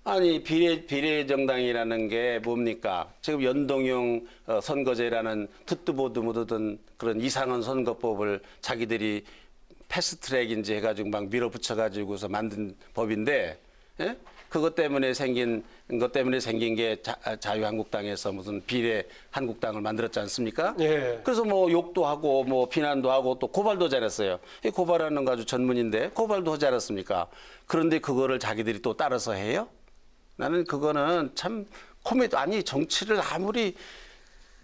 아니 비례정당이라는 게 뭡니까? 지금 연동형 선거제라는 듣도 보도 못하던 그런 이상한 선거법을 자기들이 패스트트랙인지 해가지고 막 밀어붙여가지고서 만든 법인데, 예? 그것 때문에 생긴 게 자유한국당에서 무슨 비례 한국당을 만들었지 않습니까? 예. 그래서 뭐 욕도 하고 뭐 비난도 하고 또 고발도 하지 않았어요. 이 고발하는 거 아주 전문인데 고발도 하지 않았습니까? 그런데 그거를 자기들이 또 따라서 해요? 나는 그거는 참 코미디 아니 정치를 아무리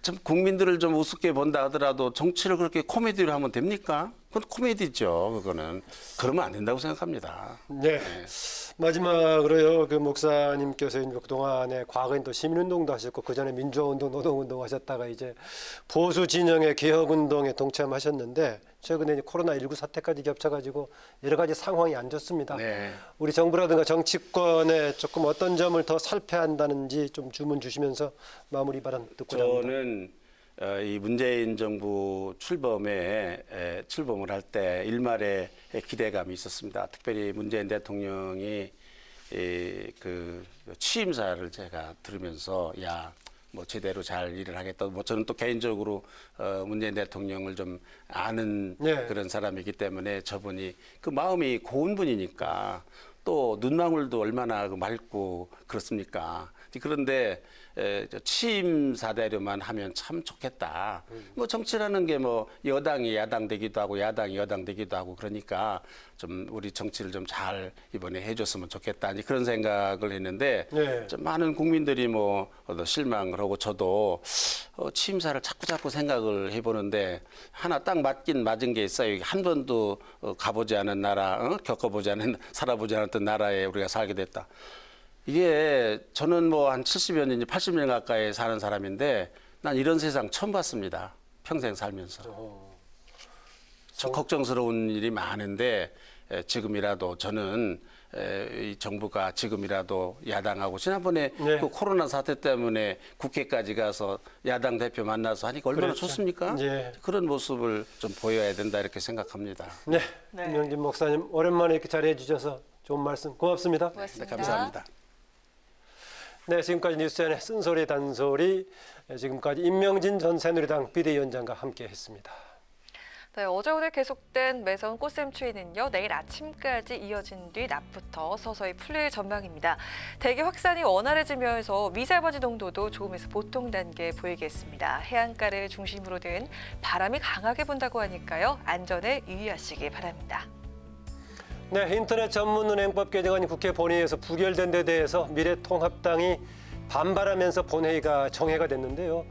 좀 국민들을 좀 우습게 본다 하더라도 정치를 그렇게 코미디로 하면 됩니까? 그건 코미디죠. 그거는 그러면 안 된다고 생각합니다. 네. 마지막으로요, 그 목사님께서 그동안에 과거엔 또 시민운동도 하셨고 그 전에 민주화운동, 노동운동 하셨다가 이제 보수 진영의 개혁운동에 동참하셨는데 최근에 이제 코로나19 사태까지 겹쳐가지고 여러 가지 상황이 안 좋습니다. 네. 우리 정부라든가 정치권에 조금 어떤 점을 더 살펴야 한다는지 좀 주문 주시면서 마무리 발언 듣고자 합니다. 저는 이 문재인 정부 출범을 할 때 일말의 기대감이 있었습니다. 특별히 문재인 대통령이 그 취임사를 제가 들으면서 뭐 제대로 잘 일을 하겠다. 뭐 저는 또 개인적으로 문재인 대통령을 좀 아는 그런 사람이기 때문에 저분이 그 마음이 고운 분이니까 또 눈망울도 얼마나 맑고 그렇습니까? 그런데 취임사대로만 하면 참 좋겠다. 뭐 정치라는 게 뭐 여당이 야당 되기도 하고 야당이 여당 되기도 하고 그러니까 좀 우리 정치를 좀 잘 이번에 해줬으면 좋겠다. 그런 생각을 했는데 좀 많은 국민들이 뭐 실망을 하고 저도 취임사를 자꾸 생각을 해보는데 하나 딱 맞은 게 있어요. 한 번도 가보지 않은 나라, 겪어보지 않은 살아보지 않았던 나라에 우리가 살게 됐다. 이게 저는 뭐 한 70여 년, 80년 가까이 사는 사람인데 난 이런 세상 처음 봤습니다. 평생 살면서. 좀 걱정스러운 일이 많은데 지금이라도 저는 이 정부가 지금이라도 야당하고 지난번에 그 코로나 사태 때문에 국회까지 가서 야당 대표 만나서 하니까 얼마나 좋습니까? 그런 모습을 좀 보여야 된다 이렇게 생각합니다. 네, 임명진 목사님 오랜만에 이렇게 자리해 주셔서 좋은 말씀 고맙습니다. 네, 감사합니다. 네, 지금까지 뉴스엔의 쓴소리 단소리 지금까지 임명진 전 새누리당 비대위원장과 함께했습니다. 네, 어제 오늘 계속된 매서운 꽃샘추위는요, 내일 아침까지 이어진 뒤 낮부터 서서히 풀릴 전망입니다. 대기 확산이 원활해지면서 미세먼지 농도도 조금에서 보통 단계에 보이겠습니다. 해안가를 중심으로 든 바람이 강하게 분다고 하니까요, 안전에 유의하시기 바랍니다. 네, 인터넷 전문은행법 개정안이 국회 본회의에서 부결된 데 대해서 미래통합당이 반발하면서 본회의가 정회가 됐는데요.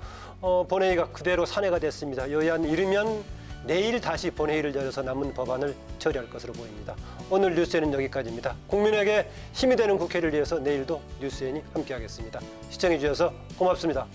본회의가 그대로 산회가 됐습니다. 여야 이르면 내일 다시 본회의를 열어서 남은 법안을 처리할 것으로 보입니다. 오늘 뉴스엔은 여기까지입니다. 국민에게 힘이 되는 국회를 위해서 내일도 뉴스엔이 함께하겠습니다. 시청해 주셔서 고맙습니다.